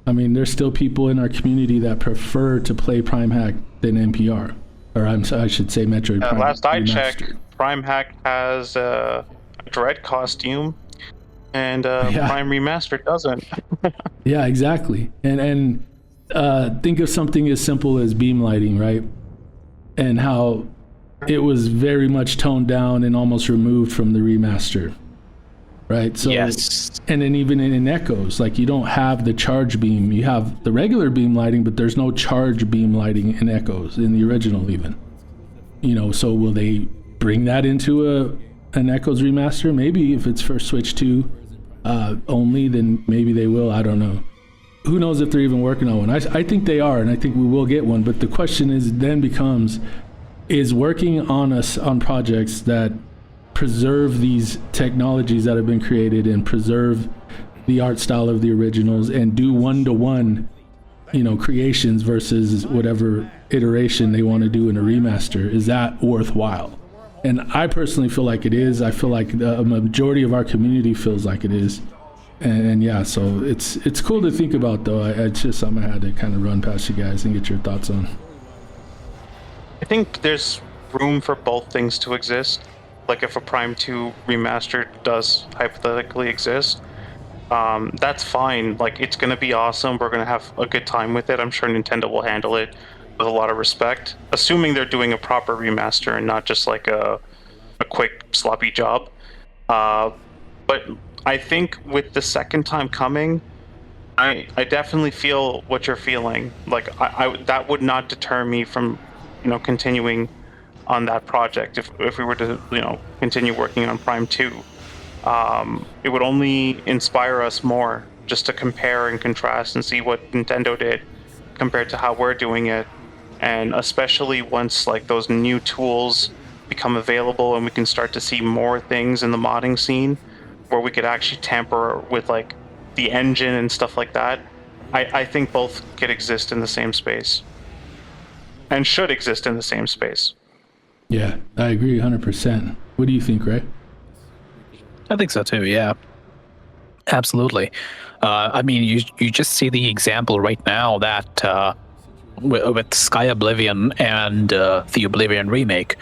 I mean, there's still people in our community that prefer to play Prime Hack than NPR. Or I should say Metroid Prime. Last I checked, Prime Hack has a Dread costume, and Prime Remastered doesn't. Yeah, exactly. And think of something as simple as beam lighting, right? And how it was very much toned down and almost removed from the remaster, right? So, yes. And then even in Echoes, like you don't have the charge beam. You have the regular beam lighting, but there's no charge beam lighting in Echoes, in the original even. So will they bring that into an Echoes remaster? Maybe if it's for Switch 2 only, then maybe they will. I don't know. Who knows if they're even working on one? I think they are, and I think we will get one. But the question then becomes, is working on projects that preserve these technologies that have been created and preserve the art style of the originals and do one-to-one, creations versus whatever iteration they want to do in a remaster, is that worthwhile? And I personally feel like it is. I feel like a majority of our community feels like it is. And yeah, so it's cool to think about, though. It's just something I had to kind of run past you guys and get your thoughts on. I think there's room for both things to exist. Like if a Prime 2 remaster does hypothetically exist, that's fine. Like it's gonna be awesome. We're gonna have a good time with it. I'm sure Nintendo will handle it with a lot of respect, assuming they're doing a proper remaster and not just like a quick sloppy job. But I think with the second time coming, I definitely feel what you're feeling. Like I that would not deter me from continuing on that project if we were to continue working on Prime 2. It would only inspire us more just to compare and contrast and see what Nintendo did compared to how we're doing it, and especially once like those new tools become available and we can start to see more things in the modding scene where we could actually tamper with like the engine and stuff like that, I think both could exist in the same space and should exist in the same space. Yeah, I agree 100%. What do you think, Ray? I think so too. Yeah, absolutely. I mean, you just see the example right now that with Sky Oblivion and the Oblivion remake.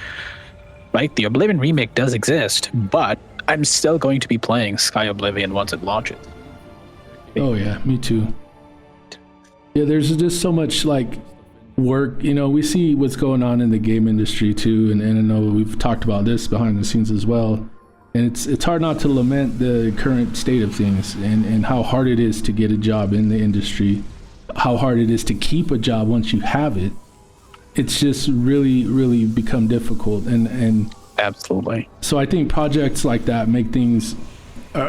Right, the Oblivion remake does exist, but I'm still going to be playing Sky Oblivion once it launches. Oh yeah, me too. Yeah, there's just so much like work. You know, we see what's going on in the game industry too, and I know we've talked about this behind the scenes as well. And it's hard not to lament the current state of things and how hard it is to get a job in the industry, how hard it is to keep a job once you have it. It's just really, really become difficult. And Absolutely. so I think projects like that make things,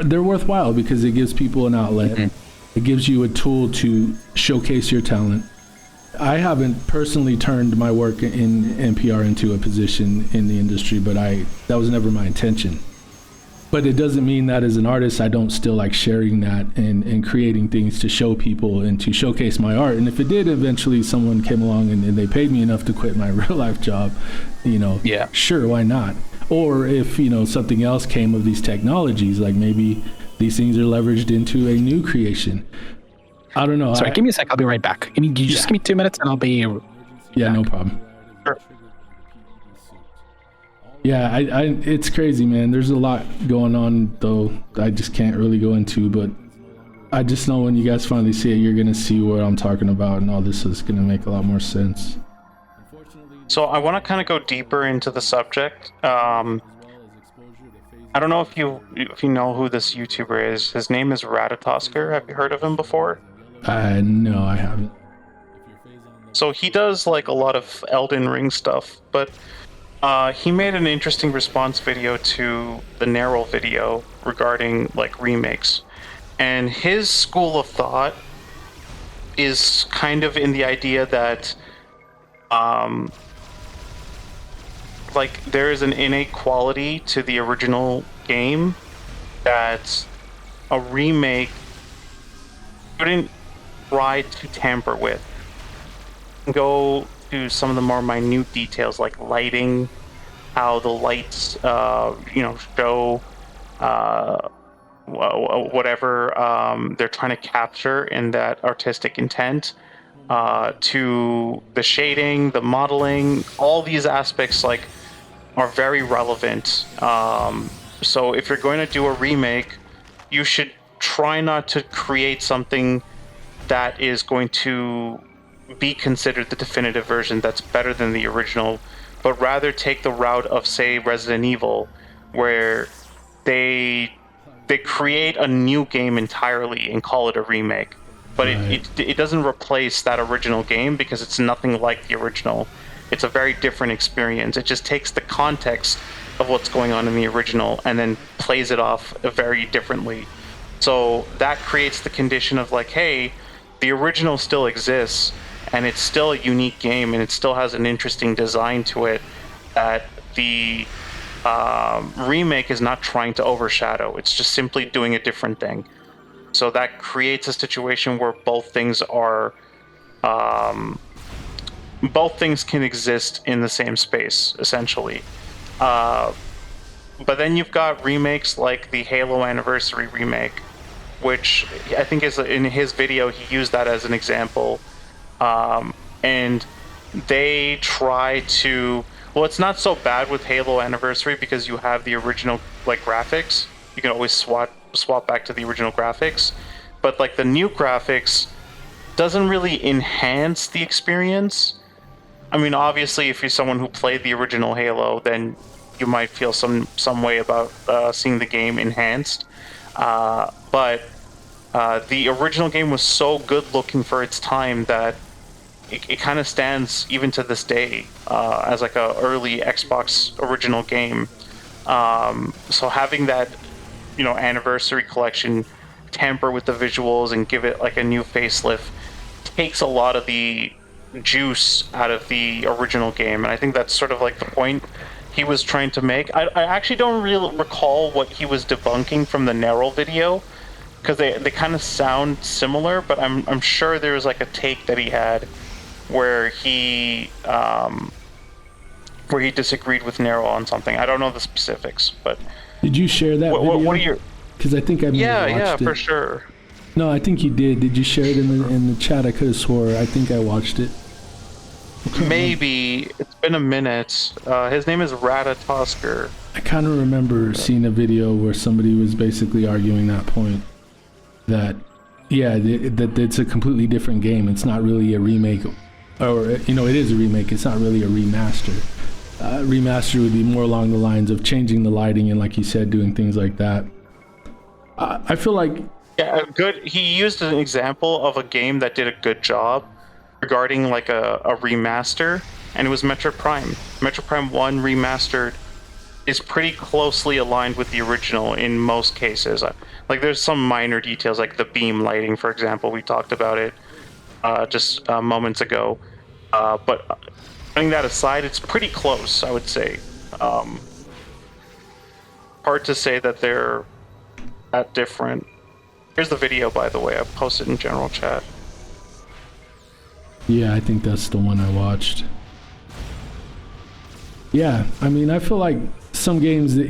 they're worthwhile because it gives people an outlet. Mm-hmm. It gives you a tool to showcase your talent. I haven't personally turned my work in NPR into a position in the industry, but that was never my intention. But it doesn't mean that as an artist, I don't still like sharing that and creating things to show people and to showcase my art. And if it did eventually someone came along and they paid me enough to quit my real life job, yeah, sure, why not? Or if, something else came of these technologies, like maybe these things are leveraged into a new creation. I don't know. Sorry, give me a sec. I'll be right back. Give me 2 minutes and I'll be Yeah, back. No problem. Sure. Yeah, it's crazy, man. There's a lot going on, though, I just can't really go into, but I just know when you guys finally see it, you're going to see what I'm talking about, and all this is going to make a lot more sense. So I want to kind of go deeper into the subject. I don't know if you know who this YouTuber is. His name is Ratatosker. Have you heard of him before? No, I haven't. So he does like a lot of Elden Ring stuff, but he made an interesting response video to the Narrow video regarding like remakes. And his school of thought is kind of in the idea that like there is an innate quality to the original game that a remake couldn't try to tamper with. Go to some of the more minute details like lighting, how the lights show whatever they're trying to capture in that artistic intent, to the shading, the modeling, all these aspects like are very relevant. So if you're going to do a remake, you should try not to create something that is going to be considered the definitive version that's better than the original, but rather take the route of, say, Resident Evil, where they create a new game entirely and call it a remake. But right. it doesn't replace that original game because it's nothing like the original. It's a very different experience. It just takes the context of what's going on in the original and then plays it off very differently. So that creates the condition of like, hey, the original still exists, and it's still a unique game, and it still has an interesting design to it that the remake is not trying to overshadow. It's just simply doing a different thing. So that creates a situation where both things can exist in the same space, essentially. But then you've got remakes like the Halo Anniversary remake, which I think is in his video he used that as an example. And they try to, well, it's not so bad with Halo Anniversary because you have the original like graphics. You can always swap back to the original graphics, but like the new graphics doesn't really enhance the experience. I mean, obviously, if you're someone who played the original Halo, then you might feel some way about seeing the game enhanced. But the original game was so good looking for its time that it kind of stands even to this day as like a early Xbox original game. So having that, anniversary collection tamper with the visuals and give it like a new facelift takes a lot of the juice out of the original game, and I think that's sort of like the point he was trying to make. I actually don't really recall what he was debunking from the Narrow video, because they kind of sound similar, but I'm sure there was like a take that he had where he disagreed with Nero on something. I don't know the specifics, but Did you share that video? what are your? Because I think I may have watched it. For sure. No, I think you did. Did you share it in the chat? I could have swore. I think I watched it. Maybe it's been a minute. His name is Ratatosker. I kind of remember seeing a video where somebody was basically arguing that point. That, yeah, that it's a completely different game. It's not really a remake, or it is a remake. It's not really a remaster. Remaster would be more along the lines of changing the lighting and, like you said, doing things like that. I feel like good. He used an example of a game that did a good job regarding like a remaster, and it was Metroid Prime. Metroid Prime 1 remastered is pretty closely aligned with the original in most cases. Like there's some minor details, like the beam lighting, for example. We talked about it just moments ago. But putting that aside, it's pretty close, I would say. Hard to say that they're that different. Here's the video, by the way. I posted in general chat. Yeah, I think that's the one I watched. Yeah, I mean, I feel like some games that,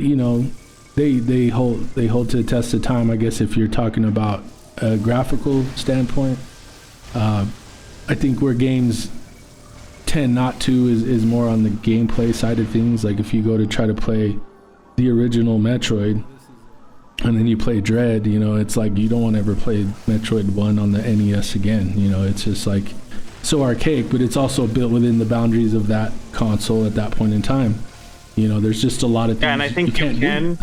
they hold to the test of time. I guess if you're talking about a graphical standpoint, I think where games tend not to is more on the gameplay side of things. Like if you go to try to play the original Metroid and then you play Dread, it's like you don't want to ever play Metroid 1 on the NES again. It's just like so archaic, but it's also built within the boundaries of that console at that point in time. There's just a lot of things. Yeah, and I think you can.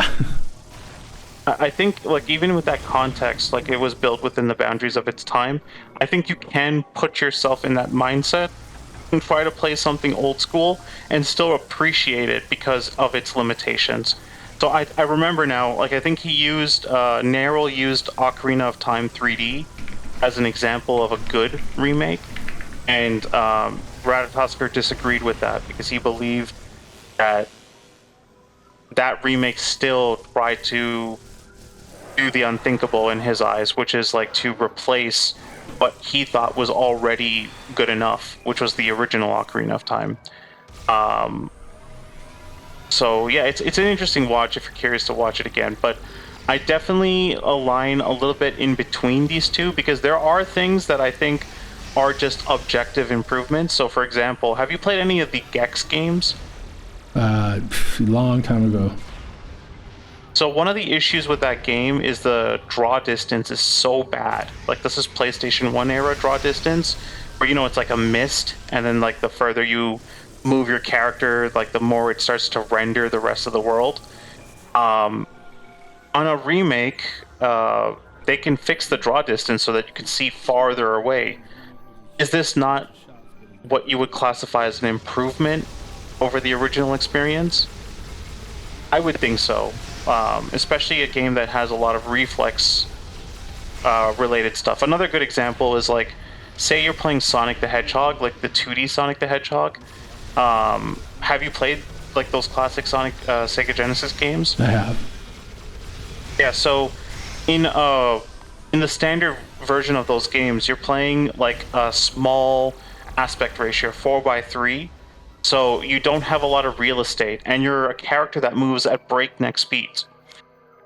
I think, like, even with that context, like, it was built within the boundaries of its time. I think you can put yourself in that mindset and try to play something old school and still appreciate it because of its limitations. So I remember now, like, I think Nero used Ocarina of Time 3D as an example of a good remake, and Ratatosker disagreed with that because he believed that remake still tried to do the unthinkable in his eyes, which is like to replace what he thought was already good enough, which was the original Ocarina of Time. So yeah, it's an interesting watch if you're curious to watch it again, but I definitely align a little bit in between these two because there are things that I think are just objective improvements. So for example, have you played any of the Gex games? Long time ago. So one of the issues with that game is the draw distance is so bad. Like this is PlayStation 1 era draw distance, where it's like a mist, and then like the further you move your character, like the more it starts to render the rest of the world. On a remake, they can fix the draw distance so that you can see farther away. Is this not what you would classify as an improvement over the original experience? I would think so, especially a game that has a lot of reflex related stuff. Another good example is like, say you're playing Sonic the Hedgehog, like the 2D Sonic the Hedgehog. Have you played like those classic Sonic Sega Genesis games? I have. Yeah, so in the standard version of those games, you're playing like a small aspect ratio, 4:3. So you don't have a lot of real estate, and you're a character that moves at breakneck speeds.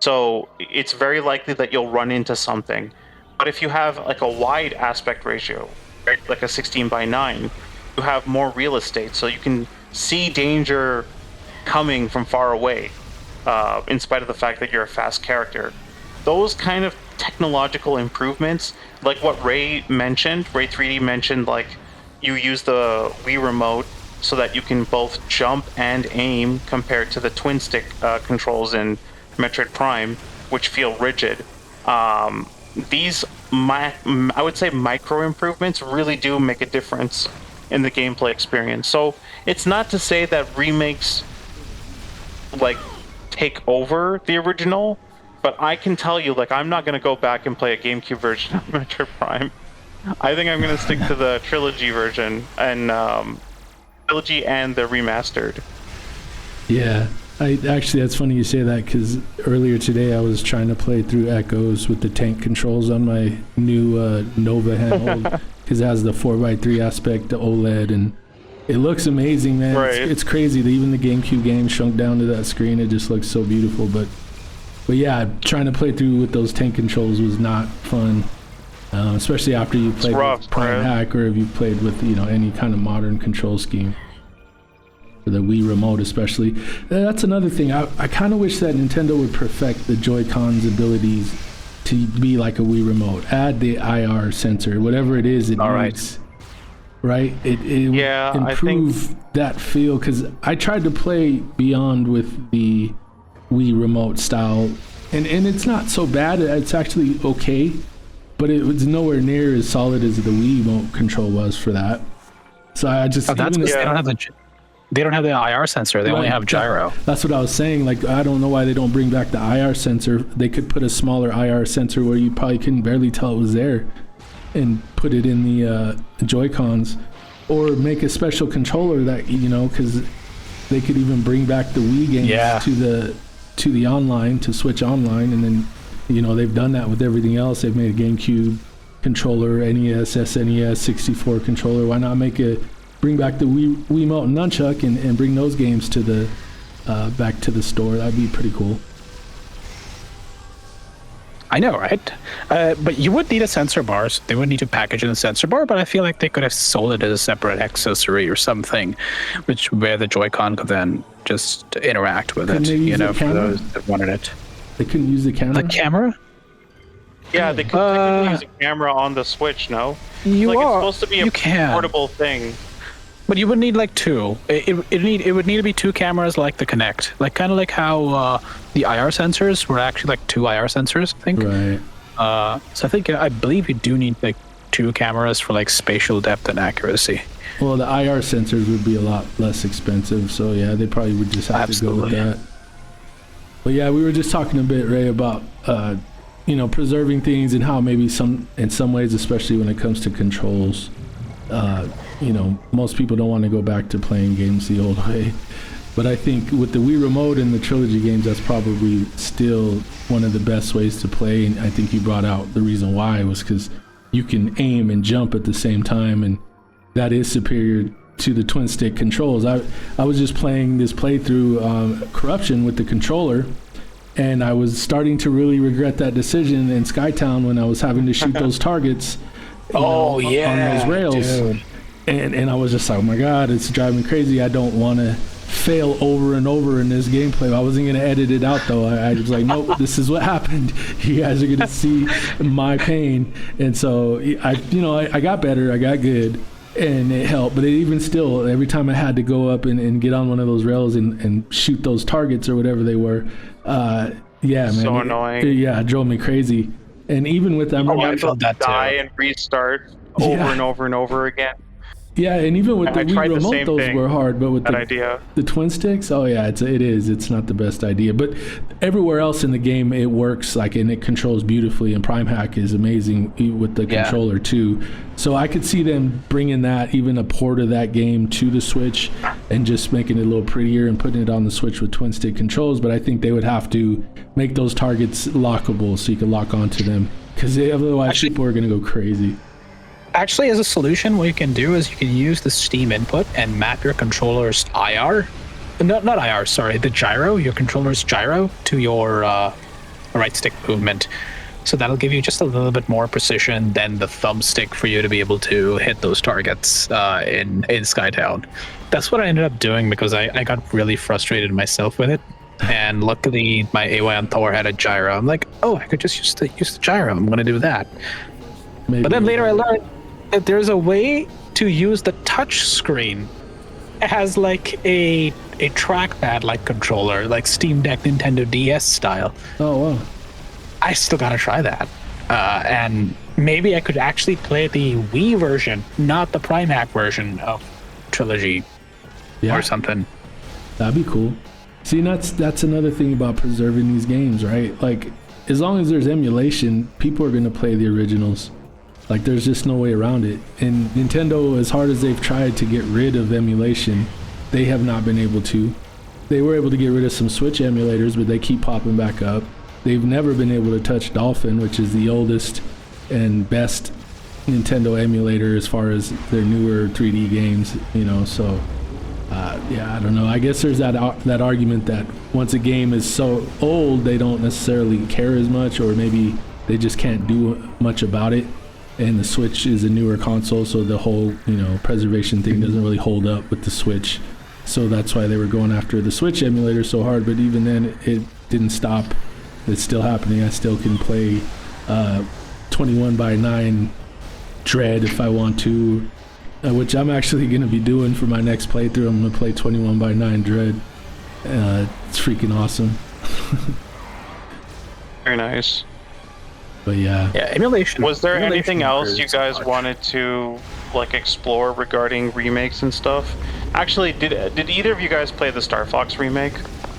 So it's very likely that you'll run into something. But if you have like a wide aspect ratio, right, like a 16:9, you have more real estate, so you can see danger coming from far away, in spite of the fact that you're a fast character. Those kind of technological improvements, like what Ray 3D mentioned, like you use the Wii remote so that you can both jump and aim compared to the twin stick controls in Metroid Prime, which feel rigid. These, I would say, micro improvements really do make a difference in the gameplay experience. So it's not to say that remakes like take over the original, but I can tell you, like, I'm not going to go back and play a GameCube version of Metroid Prime. I think I'm going to stick to the trilogy version and the remastered. Yeah, Actually, that's funny you say that because earlier today I was trying to play through Echoes with the tank controls on my new Nova handheld because it has the 4x3 aspect, the OLED, and it looks amazing, man. Right. It's crazy that even the GameCube game shrunk down to that screen. It just looks so beautiful. But yeah, trying to play through with those tank controls was not fun, especially after you played with Prime Hack or if you played with any kind of modern control scheme. For the Wii Remote especially. That's another thing. I kind of wish that Nintendo would perfect the Joy-Con's abilities to be like a Wii Remote. Add the IR sensor, whatever it is it needs. Right? It would improve that feel, because I tried to play Beyond with the Wii Remote style, and it's not so bad. It's actually okay, but it was nowhere near as solid as the Wii Remote control was for that. So I just... that's because they don't have the IR sensor. They only have gyro. That's what I was saying. Like, I don't know why they don't bring back the IR sensor. They could put a smaller IR sensor where you probably couldn't barely tell it was there and put it in the Joy-Cons, or make a special controller that, because they could even bring back the Wii games to the online, to Switch Online, and then, they've done that with everything else. They've made a GameCube controller, NES, SNES, 64 controller. Why not bring back the Wiimote and Nunchuck and bring those games to the back to the store? That'd be pretty cool. I know, right? But you would need a sensor bar. So they would need to package in a sensor bar, but I feel like they could have sold it as a separate accessory or something, where the Joy-Con could then just interact with it, for those that wanted it. They couldn't use the camera? The camera? Yeah, they could use a camera on the Switch, no? It's supposed to be a portable thing. But you would need like two. It would need to be two cameras like the Kinect, like kind of like how the IR sensors were actually like two IR sensors, I think. Right. So I believe you do need like two cameras for like spatial depth and accuracy. Well, the IR sensors would be a lot less expensive, so yeah, they probably would just have to go with that. But yeah, we were just talking a bit, Ray, about preserving things and how maybe in some ways, especially when it comes to controls. Most people don't want to go back to playing games the old way. But I think with the Wii Remote and the Trilogy games, that's probably still one of the best ways to play. And I think you brought out the reason why was because you can aim and jump at the same time. And that is superior to the twin stick controls. I was just playing this playthrough, Corruption, with the controller. And I was starting to really regret that decision in Skytown when I was having to shoot those targets on those rails. Dude. And I was just like, oh my God, it's driving me crazy. I don't want to fail over and over in this gameplay. I wasn't going to edit it out though. I was like, nope, this is what happened. You guys are going to see my pain. And so I got better. I got good. And it helped. But even still, every time I had to go up and get on one of those rails and shoot those targets or whatever they were, man. So annoying. It drove me crazy. And even with them, I felt that die and restart over and over and over again. Yeah, and even with the Wii Remote, those were hard. But with the twin sticks, it's not the best idea. But everywhere else in the game, it works, and it controls beautifully. And Prime Hack is amazing with the controller too. So I could see them bringing that, even a port of that game to the Switch, and just making it a little prettier and putting it on the Switch with twin stick controls. But I think they would have to make those targets lockable so you can lock onto them, because otherwise people are going to go crazy. Actually, as a solution, what you can do is you can use the Steam input and map your controller's IR. Not IR, sorry, the gyro, your controller's gyro to your right stick movement. So that'll give you just a little bit more precision than the thumbstick for you to be able to hit those targets in Skytown. That's what I ended up doing because I got really frustrated myself with it. And luckily, my AY on Thor had a gyro. I'm like, I could just use the gyro. I'm going to do that. Maybe. But then later I learned that there's a way to use the touch screen as like a trackpad like controller, like Steam Deck Nintendo DS style. Oh wow. I still gotta try that. And maybe I could actually play the Wii version, not the Prime Hack version of Trilogy or something. That'd be cool. See, that's another thing about preserving these games, right? Like, as long as there's emulation, people are gonna play the originals. Like, there's just no way around it. And Nintendo, as hard as they've tried to get rid of emulation, they have not been able to. they were able to get rid of some Switch emulators, but they keep popping back up. They've never been able to touch Dolphin, which is the oldest and best Nintendo emulator as far as their newer 3D games, you know. So yeah, I don't know. I guess there's that argument that once a game is so old, they don't necessarily care as much, or maybe they just can't do much about it. And the Switch is a newer console, so the whole, you know, preservation thing doesn't really hold up with the Switch. So that's why they were going after the Switch emulator so hard. But even then, it didn't stop. It's still happening. I still can play 21x9 Dread if I want to, which I'm actually going to be doing for my next playthrough. I'm going to play 21x9 Dread. It's freaking awesome. Very nice. But yeah. Yeah, emulation. Was there emulation anything else you improves so guys much. wanted to like explore regarding remakes and stuff? Actually, did either of you guys play the Star Fox remake?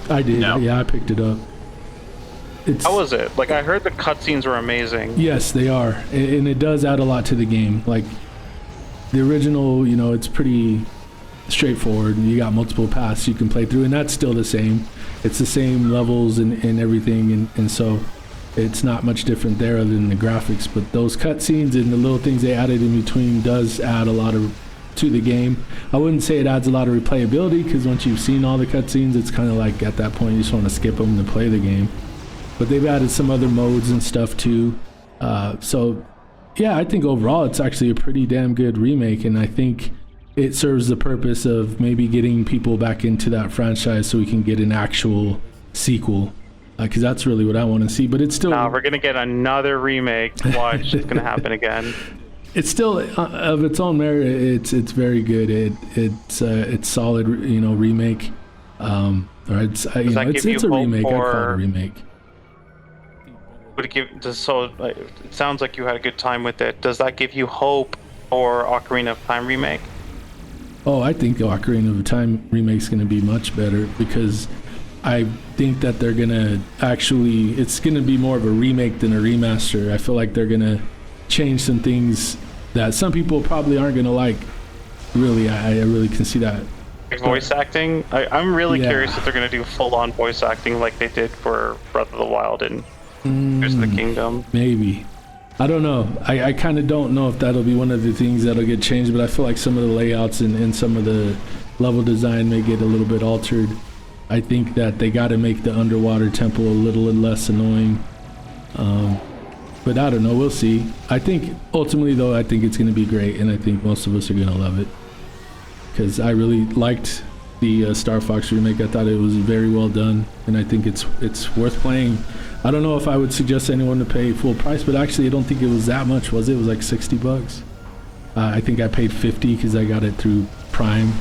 I did. No. Yeah, I picked it up. How was it? Like, I heard the cutscenes were amazing. Yes, they are, and it does add a lot to the game. Like the original, you know, it's pretty straightforward. You got multiple paths you can play through, and that's still the same. It's the same levels and everything, and so it's not much different there other than the graphics. But those cutscenes and the little things they added in between does add a lot to the game. I wouldn't say it adds a lot of replayability, because once you've seen all the cutscenes, it's kind of like at that point you just want to skip them to play the game. But they've added some other modes and stuff too. So yeah, I think overall it's actually a pretty damn good remake, and I think it serves the purpose of maybe getting people back into that franchise so we can get an actual sequel, because that's really what I want to see. But it's still We're gonna get another remake. Watch, it's gonna happen again. it's still of its own merit. It's very good. It's solid, you know, remake. Or it's you know, it's a remake. I call it a remake. Would it give? It sounds like you had a good time with it. Does that give you hope for Ocarina of Time remake? Oh, I think Ocarina of Time remake's going to be much better, because I think that they're going to actually, it's going to be more of a remake than a remaster. I feel like they're going to change some things that some people probably aren't going to like. Really, I really can see that. Like voice acting? I'm really Yeah. curious if they're going to do full-on voice acting like they did for Breath of the Wild and Tears of the Kingdom. Maybe. I don't know. I kind of don't know if that'll be one of the things that'll get changed, but I feel like some of the layouts and some of the level design may get a little bit altered. I think that they got to make the underwater temple a little less annoying. But I don't know. We'll see. I think ultimately, though, I think it's going to be great, and I think most of us are going to love it, because I really liked the Star Fox remake. I thought it was very well done, and I think it's worth playing. I don't know if I would suggest anyone to pay full price, but actually I don't think it was that much, was it? It was like $60. I think I paid $50 because I got it through Prime.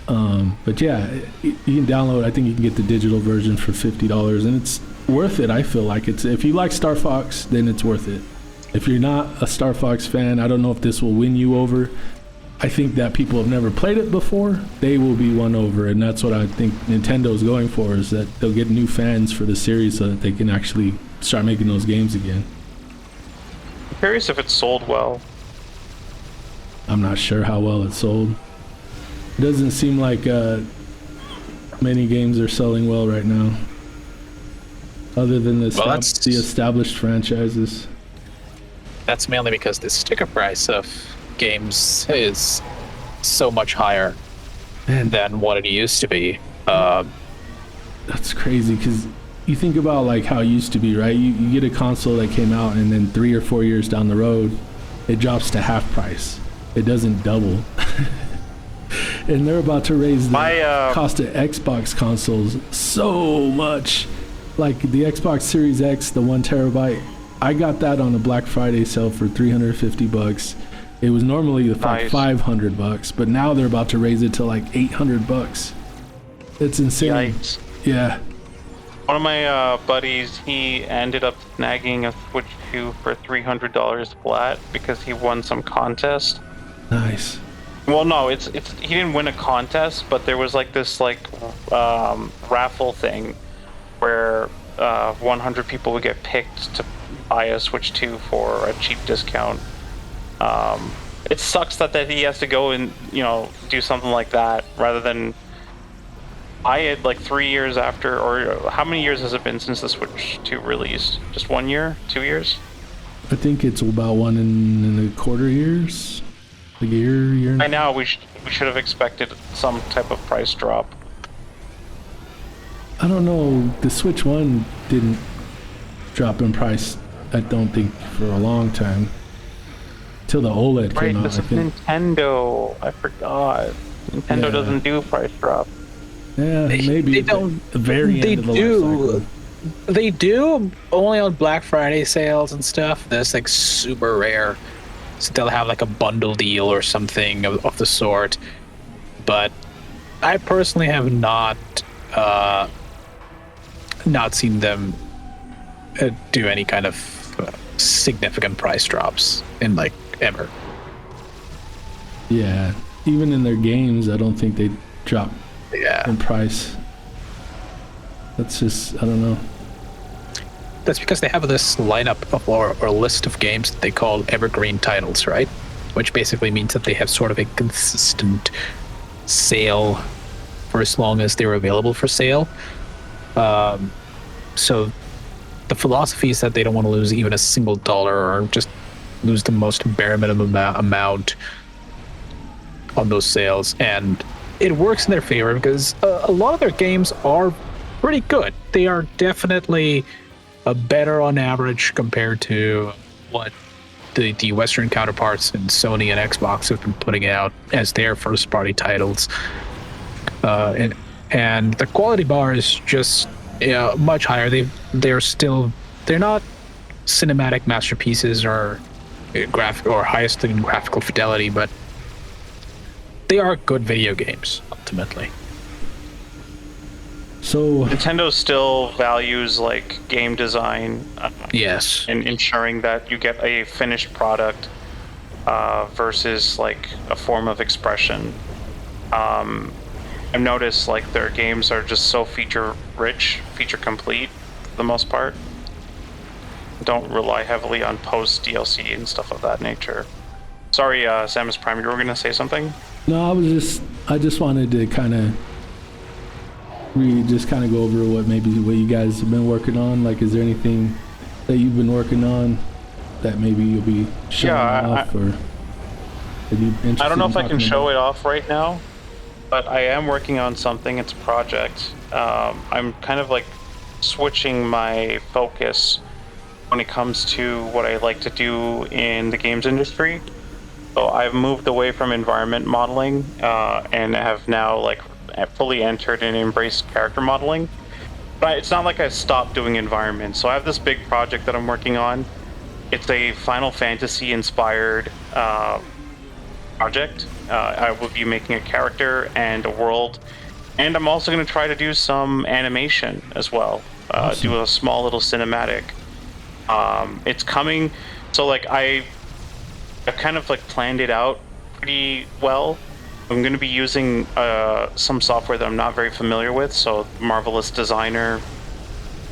But yeah, you can download. I think you can get the digital version for $50, and it's worth it. I feel like if you like Star Fox, then it's worth it. If you're not a Star Fox fan, I don't know if this will win you over. I think that people have never played it before, they will be won over, and that's what I think Nintendo's going for, is that they'll get new fans for the series so that they can actually start making those games again. I'm curious if it sold well. I'm not sure how well it sold. It doesn't seem like many games are selling well right now, other than the established franchises. That's mainly because the sticker price of games is so much higher than what it used to be. That's crazy, because you think about like how it used to be, right? You get a console that came out, and then 3 or 4 years down the road, it drops to half price. It doesn't double. And they're about to raise the cost of Xbox consoles so much. Like the Xbox Series X, the 1 terabyte, I got that on a Black Friday sale for $350. It was normally like $500, but now they're about to raise it to like $800. It's insane. Yikes. Yeah. One of my buddies, he ended up snagging a Switch 2 for $300 flat because he won some contest. Nice. Well, no, he didn't win a contest, but there was like this raffle thing where 100 people would get picked to buy a Switch 2 for a cheap discount. It sucks that he has to go and do something like that rather than I had like 3 years after, or how many years has it been since the Switch 2 released? Just 1 year, 2 years? I think it's about 1.25 years, like a year. By now, we should have expected some type of price drop. I don't know. The Switch 1 didn't drop in price, I don't think, for a long time. Till the OLED Right, came out, this I is think. Nintendo. I forgot. Nintendo Yeah. doesn't do price drop. Yeah, maybe. they at don't- the very they end of the do. life cycle. They do only on Black Friday sales and stuff. That's like super rare. So they'll have like a bundle deal or something of the sort. But I personally have not seen them do any kind of significant price drops in like ever. Yeah, even in their games, I don't think they drop Yeah, in price. That's just, I don't know. that's because they have this lineup of or list of games that they call evergreen titles, right? Which basically means that they have sort of a consistent sale for as long as they're available for sale. So the philosophy is that they don't want to lose even a single dollar or just lose the most bare minimum amount on those sales, and it works in their favor because a lot of their games are pretty good. They are definitely better on average compared to what the Western counterparts in Sony and Xbox have been putting out as their first party titles. And the quality bar is just much higher. They're not cinematic masterpieces or graphic or highest in graphical fidelity, but they are good video games ultimately. So, Nintendo still values like game design Yes. and ensuring that you get a finished product versus like a form of expression. I've noticed like their games are just so feature rich, feature complete for the most part. Don't rely heavily on post DLC and stuff of that nature. Sorry, Samus Prime, you were gonna say something? no, I just wanted to kind of go over what you guys have been working on. Like, is there anything that you've been working on that maybe you'll be showing off, or are you interested I don't know in if I can talking show about? it off right now, but I am working on something. It's a project. I'm kind of like switching my focus when it comes to what I like to do in the games industry. So I've moved away from environment modeling and have now like fully entered and embraced character modeling. But it's not like I stopped doing environments. So I have this big project that I'm working on. It's a Final Fantasy inspired project. I will be making a character and a world, and I'm also going to try to do some animation as well. Awesome. Do a small little cinematic. It's coming. So like I've kind of like planned it out pretty well. I'm going to be using some software that I'm not very familiar with. So Marvelous Designer,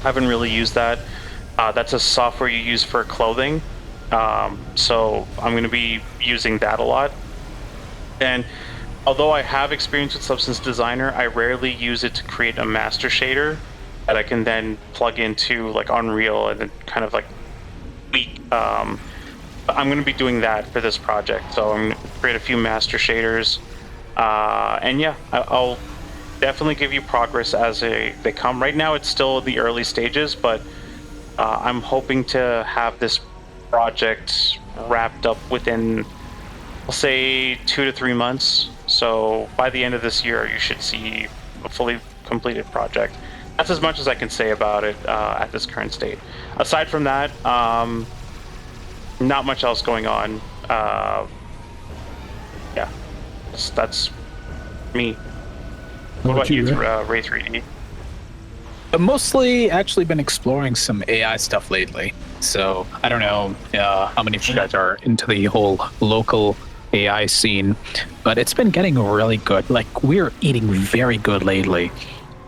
haven't really used that. That's a software you use for clothing. So I'm going to be using that a lot. And although I have experience with Substance Designer, I rarely use it to create a master shader that I can then plug into like Unreal and then kind of like tweak. I'm going to be doing that for this project. So I'm going to create a few master shaders. And yeah, I'll definitely give you progress as they come. Right now, it's still the early stages, but I'm hoping to have this project wrapped up within, I'll say, 2 to 3 months. So by the end of this year, you should see a fully completed project. That's as much as I can say about it at this current state. Aside from that, not much else going on. Yeah, that's me. What about you, Ray 3D? I've mostly actually been exploring some AI stuff lately. So I don't know how many of you guys are into the whole local AI scene, but it's been getting really good. Like, we're eating very good lately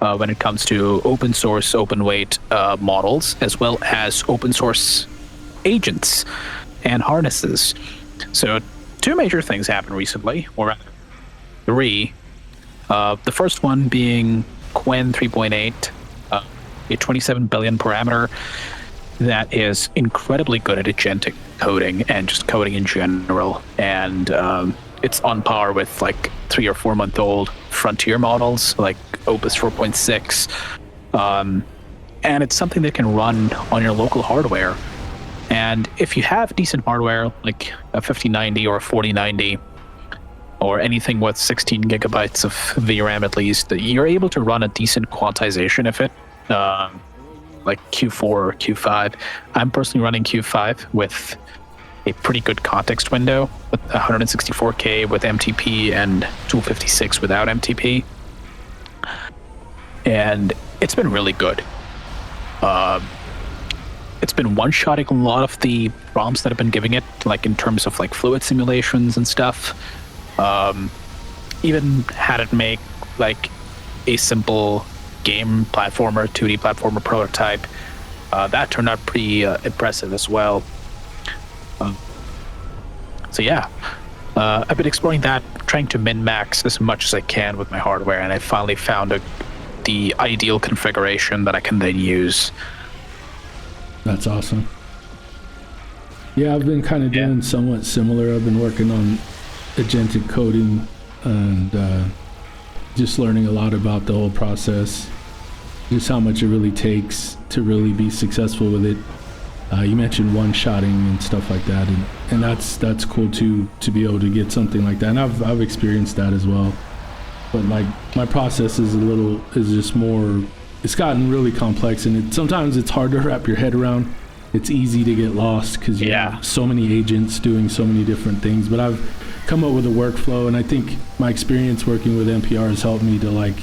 when it comes to open source, open weight models, as well as open source agents and harnesses. So 2 major things happened recently, or rather 3. The first one being Qwen 3.8, a 27 billion parameter that is incredibly good at agentic coding and just coding in general. And it's on par with like 3 or 4 month old frontier models like Opus 4.6. And it's something that can run on your local hardware. And if you have decent hardware, like a 5090 or a 4090, or anything with 16 gigabytes of VRAM at least, you're able to run a decent quantization of it, like Q4 or Q5. I'm personally running Q5 with a pretty good context window, with 164K with MTP and 256 without MTP. And it's been really good. It's been one-shotting a lot of the prompts that I've been giving it, like in terms of like fluid simulations and stuff. Even had it make like a simple game platformer, 2D platformer prototype. That turned out pretty impressive as well. So yeah, I've been exploring that, trying to min-max as much as I can with my hardware, and I finally found the ideal configuration that I can then use. That's awesome. Yeah, I've been kind of doing somewhat similar. I've been working on agentic coding and just learning a lot about the whole process, just how much it really takes to really be successful with it. You mentioned one-shotting and stuff like that, and that's cool too, to be able to get something like that. And I've experienced that as well. But like my process is just more. It's gotten really complex, and sometimes it's hard to wrap your head around. It's easy to get lost because you have so many agents doing so many different things. But I've come up with a workflow, and I think my experience working with NPR has helped me to like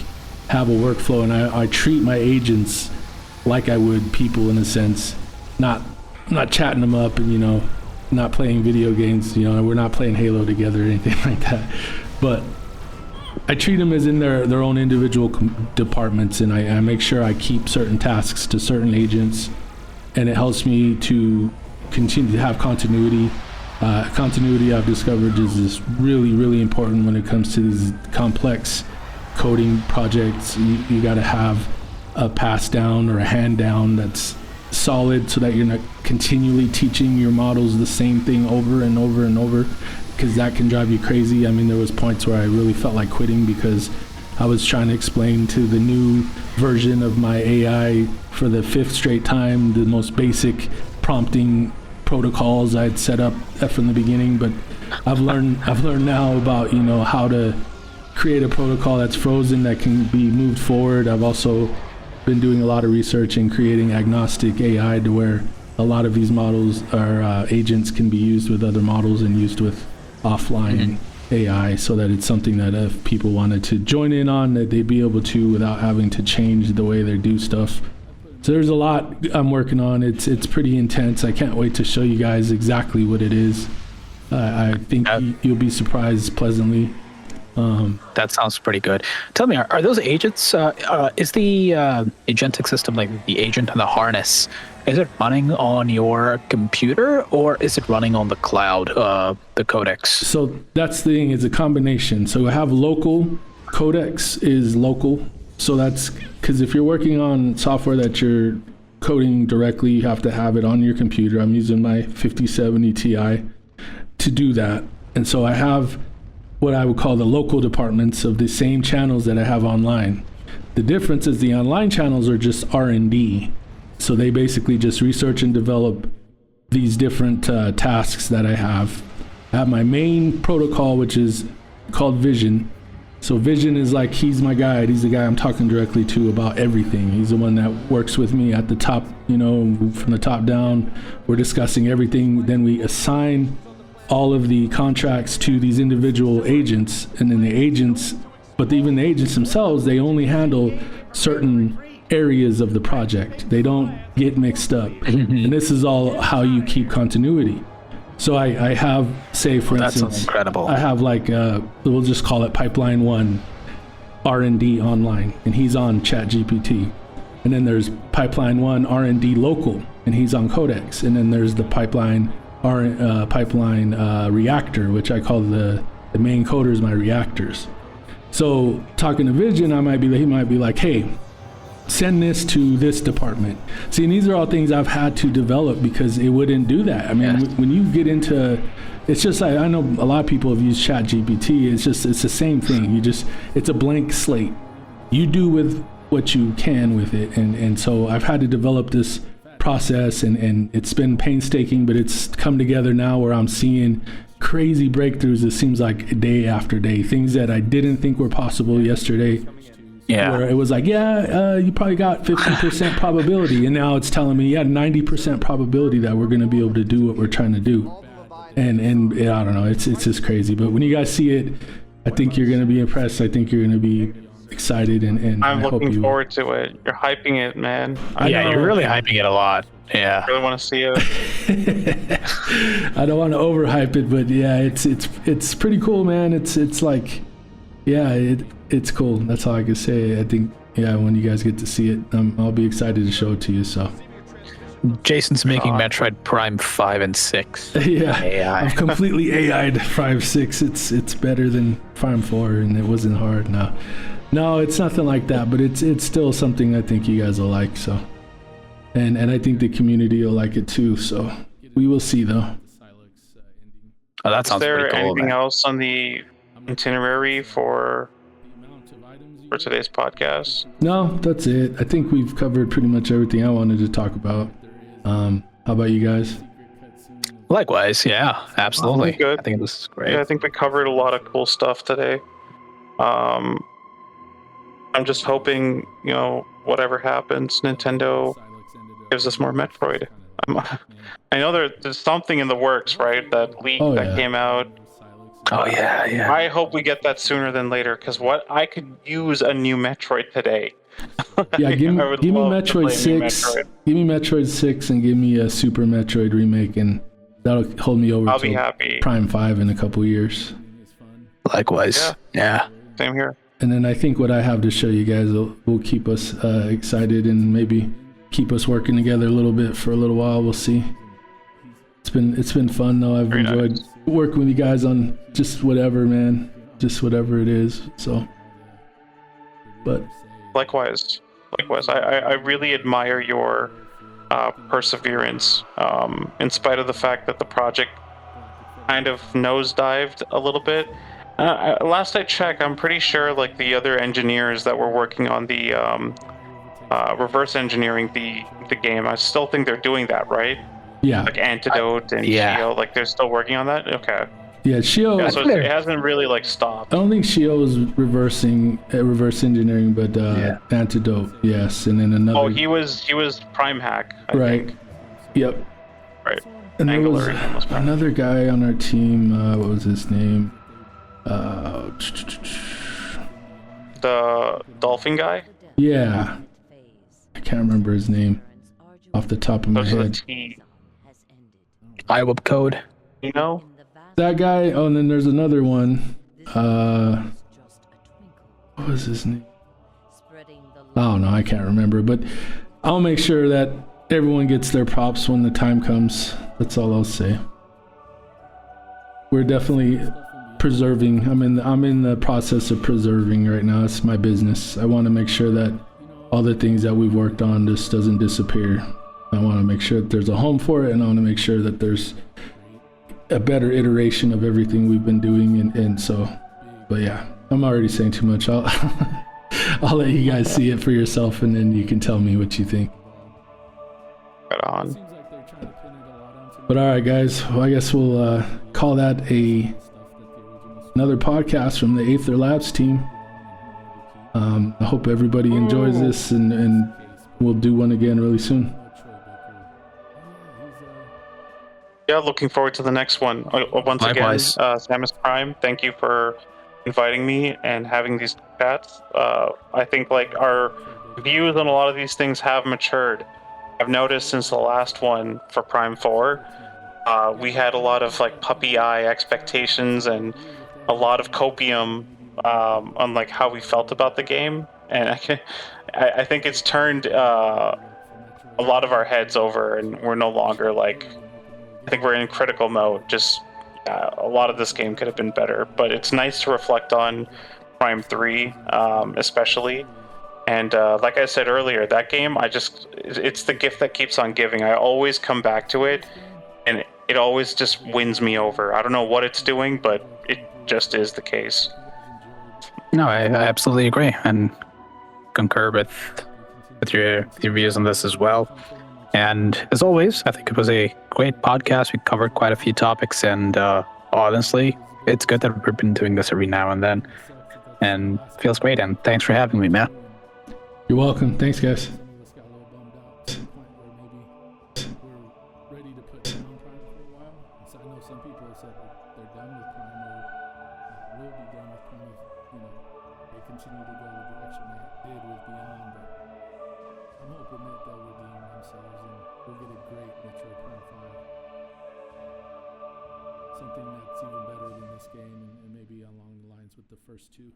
have a workflow, and I treat my agents like I would people in a sense, not chatting them up and not playing video games. We're not playing Halo together or anything like that, but I treat them as in their own individual departments, and I make sure I keep certain tasks to certain agents, and it helps me to continue to have continuity. Continuity, I've discovered, is really, really important when it comes to these complex coding projects. You got to have a pass down or a hand down that's solid, so that you're not continually teaching your models the same thing over and over and over, because that can drive you crazy. I mean, there was points where I really felt like quitting because I was trying to explain to the new version of my AI for the 5th straight time the most basic prompting protocols I'd set up from the beginning. But I've learned now about how to create a protocol that's frozen that can be moved forward. I've also been doing a lot of research in creating agnostic AI, to where a lot of these models or agents can be used with other models and used with offline AI, so that it's something that if people wanted to join in on, that they'd be able to without having to change the way they do stuff. So there's a lot I'm working on. It's pretty intense. I can't wait to show you guys exactly what it is. I think you'll be surprised pleasantly. That sounds pretty good. Tell me, are those agents, is the agentic system, like the agent and the harness, is it running on your computer or is it running on the cloud, the codecs? So that's the thing, it's a combination. So I have local, codecs is local. So that's because if you're working on software that you're coding directly, you have to have it on your computer. I'm using my 5070 Ti to do that. And so I have what I would call the local departments of the same channels that I have online. The difference is the online channels are just R&D. So they basically just research and develop these different tasks that I have. I have my main protocol, which is called Vision. So Vision is like, he's my guide. He's the guy I'm talking directly to about everything. He's the one that works with me at the top, from the top down. We're discussing everything. Then we assign all of the contracts to these individual agents, and then the agents, but even the agents themselves, they only handle certain areas of the project. They don't get mixed up. And this is all how you keep continuity. So I have, say for instance, that's incredible. I have like, we'll just call it Pipeline 1 R&D online, and he's on ChatGPT. And then there's Pipeline 1 R&D local, and he's on Codex. And then there's the Pipeline Reactor, which I call the main coders my reactors. So talking to Vision, he might be like, hey, send this to this department. See, and these are all things I've had to develop because it wouldn't do that. I mean, when you get into, it's just like, I know a lot of people have used Chat GPT. It's the same thing. It's a blank slate. You do with what you can with it. And so I've had to develop this process and it's been painstaking, but it's come together now where I'm seeing crazy breakthroughs. It seems like day after day, things that I didn't think were possible yesterday. Yeah. Where it was like, you probably got 50% probability. And now it's telling me, 90% probability that we're going to be able to do what we're trying to do. And I don't know, it's just crazy. But when you guys see it, I think you're going to be impressed. I think you're going to be excited. And I'm looking forward to it. You're hyping it, man. You're really hyping it a lot. Yeah. I really want to see it. I don't want to overhype it, but yeah, it's pretty cool, man. It's like, it's cool. That's all I can say. I think, when you guys get to see it, I'll be excited to show it to you. So Jason's making Metroid Prime 5 and 6. Yeah, AI. I've completely AI'd 5, 6. It's better than Prime 4, and it wasn't hard. No, it's nothing like that, but it's still something I think you guys will like. So, and I think the community will like it too. So we will see, though. Oh, that sounds pretty cool. Is there anything else on the itinerary for today's podcast? No, that's it. I think we've covered pretty much everything I wanted to talk about. How about you guys? Likewise, yeah, absolutely. Good. I think this is great. Yeah, I think we covered a lot of cool stuff today. I'm just hoping, whatever happens, Nintendo gives us more Metroid. I know there's something in the works, right? That leak that came out. Oh yeah. I hope we get that sooner than later, because I could use a new Metroid today. Yeah, give me Metroid 6. Give me Metroid 6 and give me a Super Metroid remake, and that'll hold me over. I'll be happy. Prime 5 in a couple years. Likewise. Yeah. Same here. And then I think what I have to show you guys will keep us excited and maybe keep us working together a little bit for a little while. We'll see. It's been fun though. I've enjoyed working with you guys on just whatever, man. Just whatever it is. So, but likewise, I really admire your perseverance, in spite of the fact that the project kind of nosedived a little bit. Last I checked, I'm pretty sure like the other engineers that were working on the reverse engineering the game, I still think they're doing that, right? Yeah. Like Antidote and Shio, like they're still working on that? Okay. Yeah, Shio. Yeah, so it hasn't really like stopped. I don't think Shio was reverse engineering, but Antidote, yes, and then another. Oh, he was Prime Hack, I think. Yep. Right. And there was another guy on our team. What was his name? The dolphin guy? Yeah. I can't remember his name off the top of my head. iWeb code. You know? That guy. Oh, and then there's another one. What was his name? Oh no, I can't remember. But I'll make sure that everyone gets their props when the time comes. That's all I'll say. We're definitely preserving. I'm in the process of preserving right now. It's my business. I want to make sure that all the things that we've worked on just doesn't disappear. I want to make sure that there's a home for it, and I want to make sure that there's a better iteration of everything we've been doing. And so, but yeah, I'm already saying too much. I'll let you guys see it for yourself, and then you can tell me what you think. Right on. But all right, guys. Well, I guess we'll call that another podcast from the Aether Labs team. I hope everybody enjoys this, and we'll do one again really soon. Yeah, looking forward to the next one. Once Likewise. again, Samus Prime, thank you for inviting me and having these chats. I think like our views on a lot of these things have matured. I've noticed since the last one for Prime 4, we had a lot of like puppy eye expectations and a lot of copium on like how we felt about the game, and I think it's turned a lot of our heads over, and we're no longer like. I think we're in critical mode. Just a lot of this game could have been better, but it's nice to reflect on Prime 3, especially. And like I said earlier, that game, it's the gift that keeps on giving. I always come back to it, and it always just wins me over. I don't know what it's doing, but it just is the case. No, I absolutely agree and concur with your views on this as well. And as always, I think it was a great podcast. We covered quite a few topics, and honestly, it's good that we've been doing this every now and then, and feels great. And thanks for having me, man. You're welcome. Thanks, guys. I'm hoping that they'll redeem themselves and we'll get a great Metroid Prime 5. Something that's even better than this game and maybe along the lines with the first two.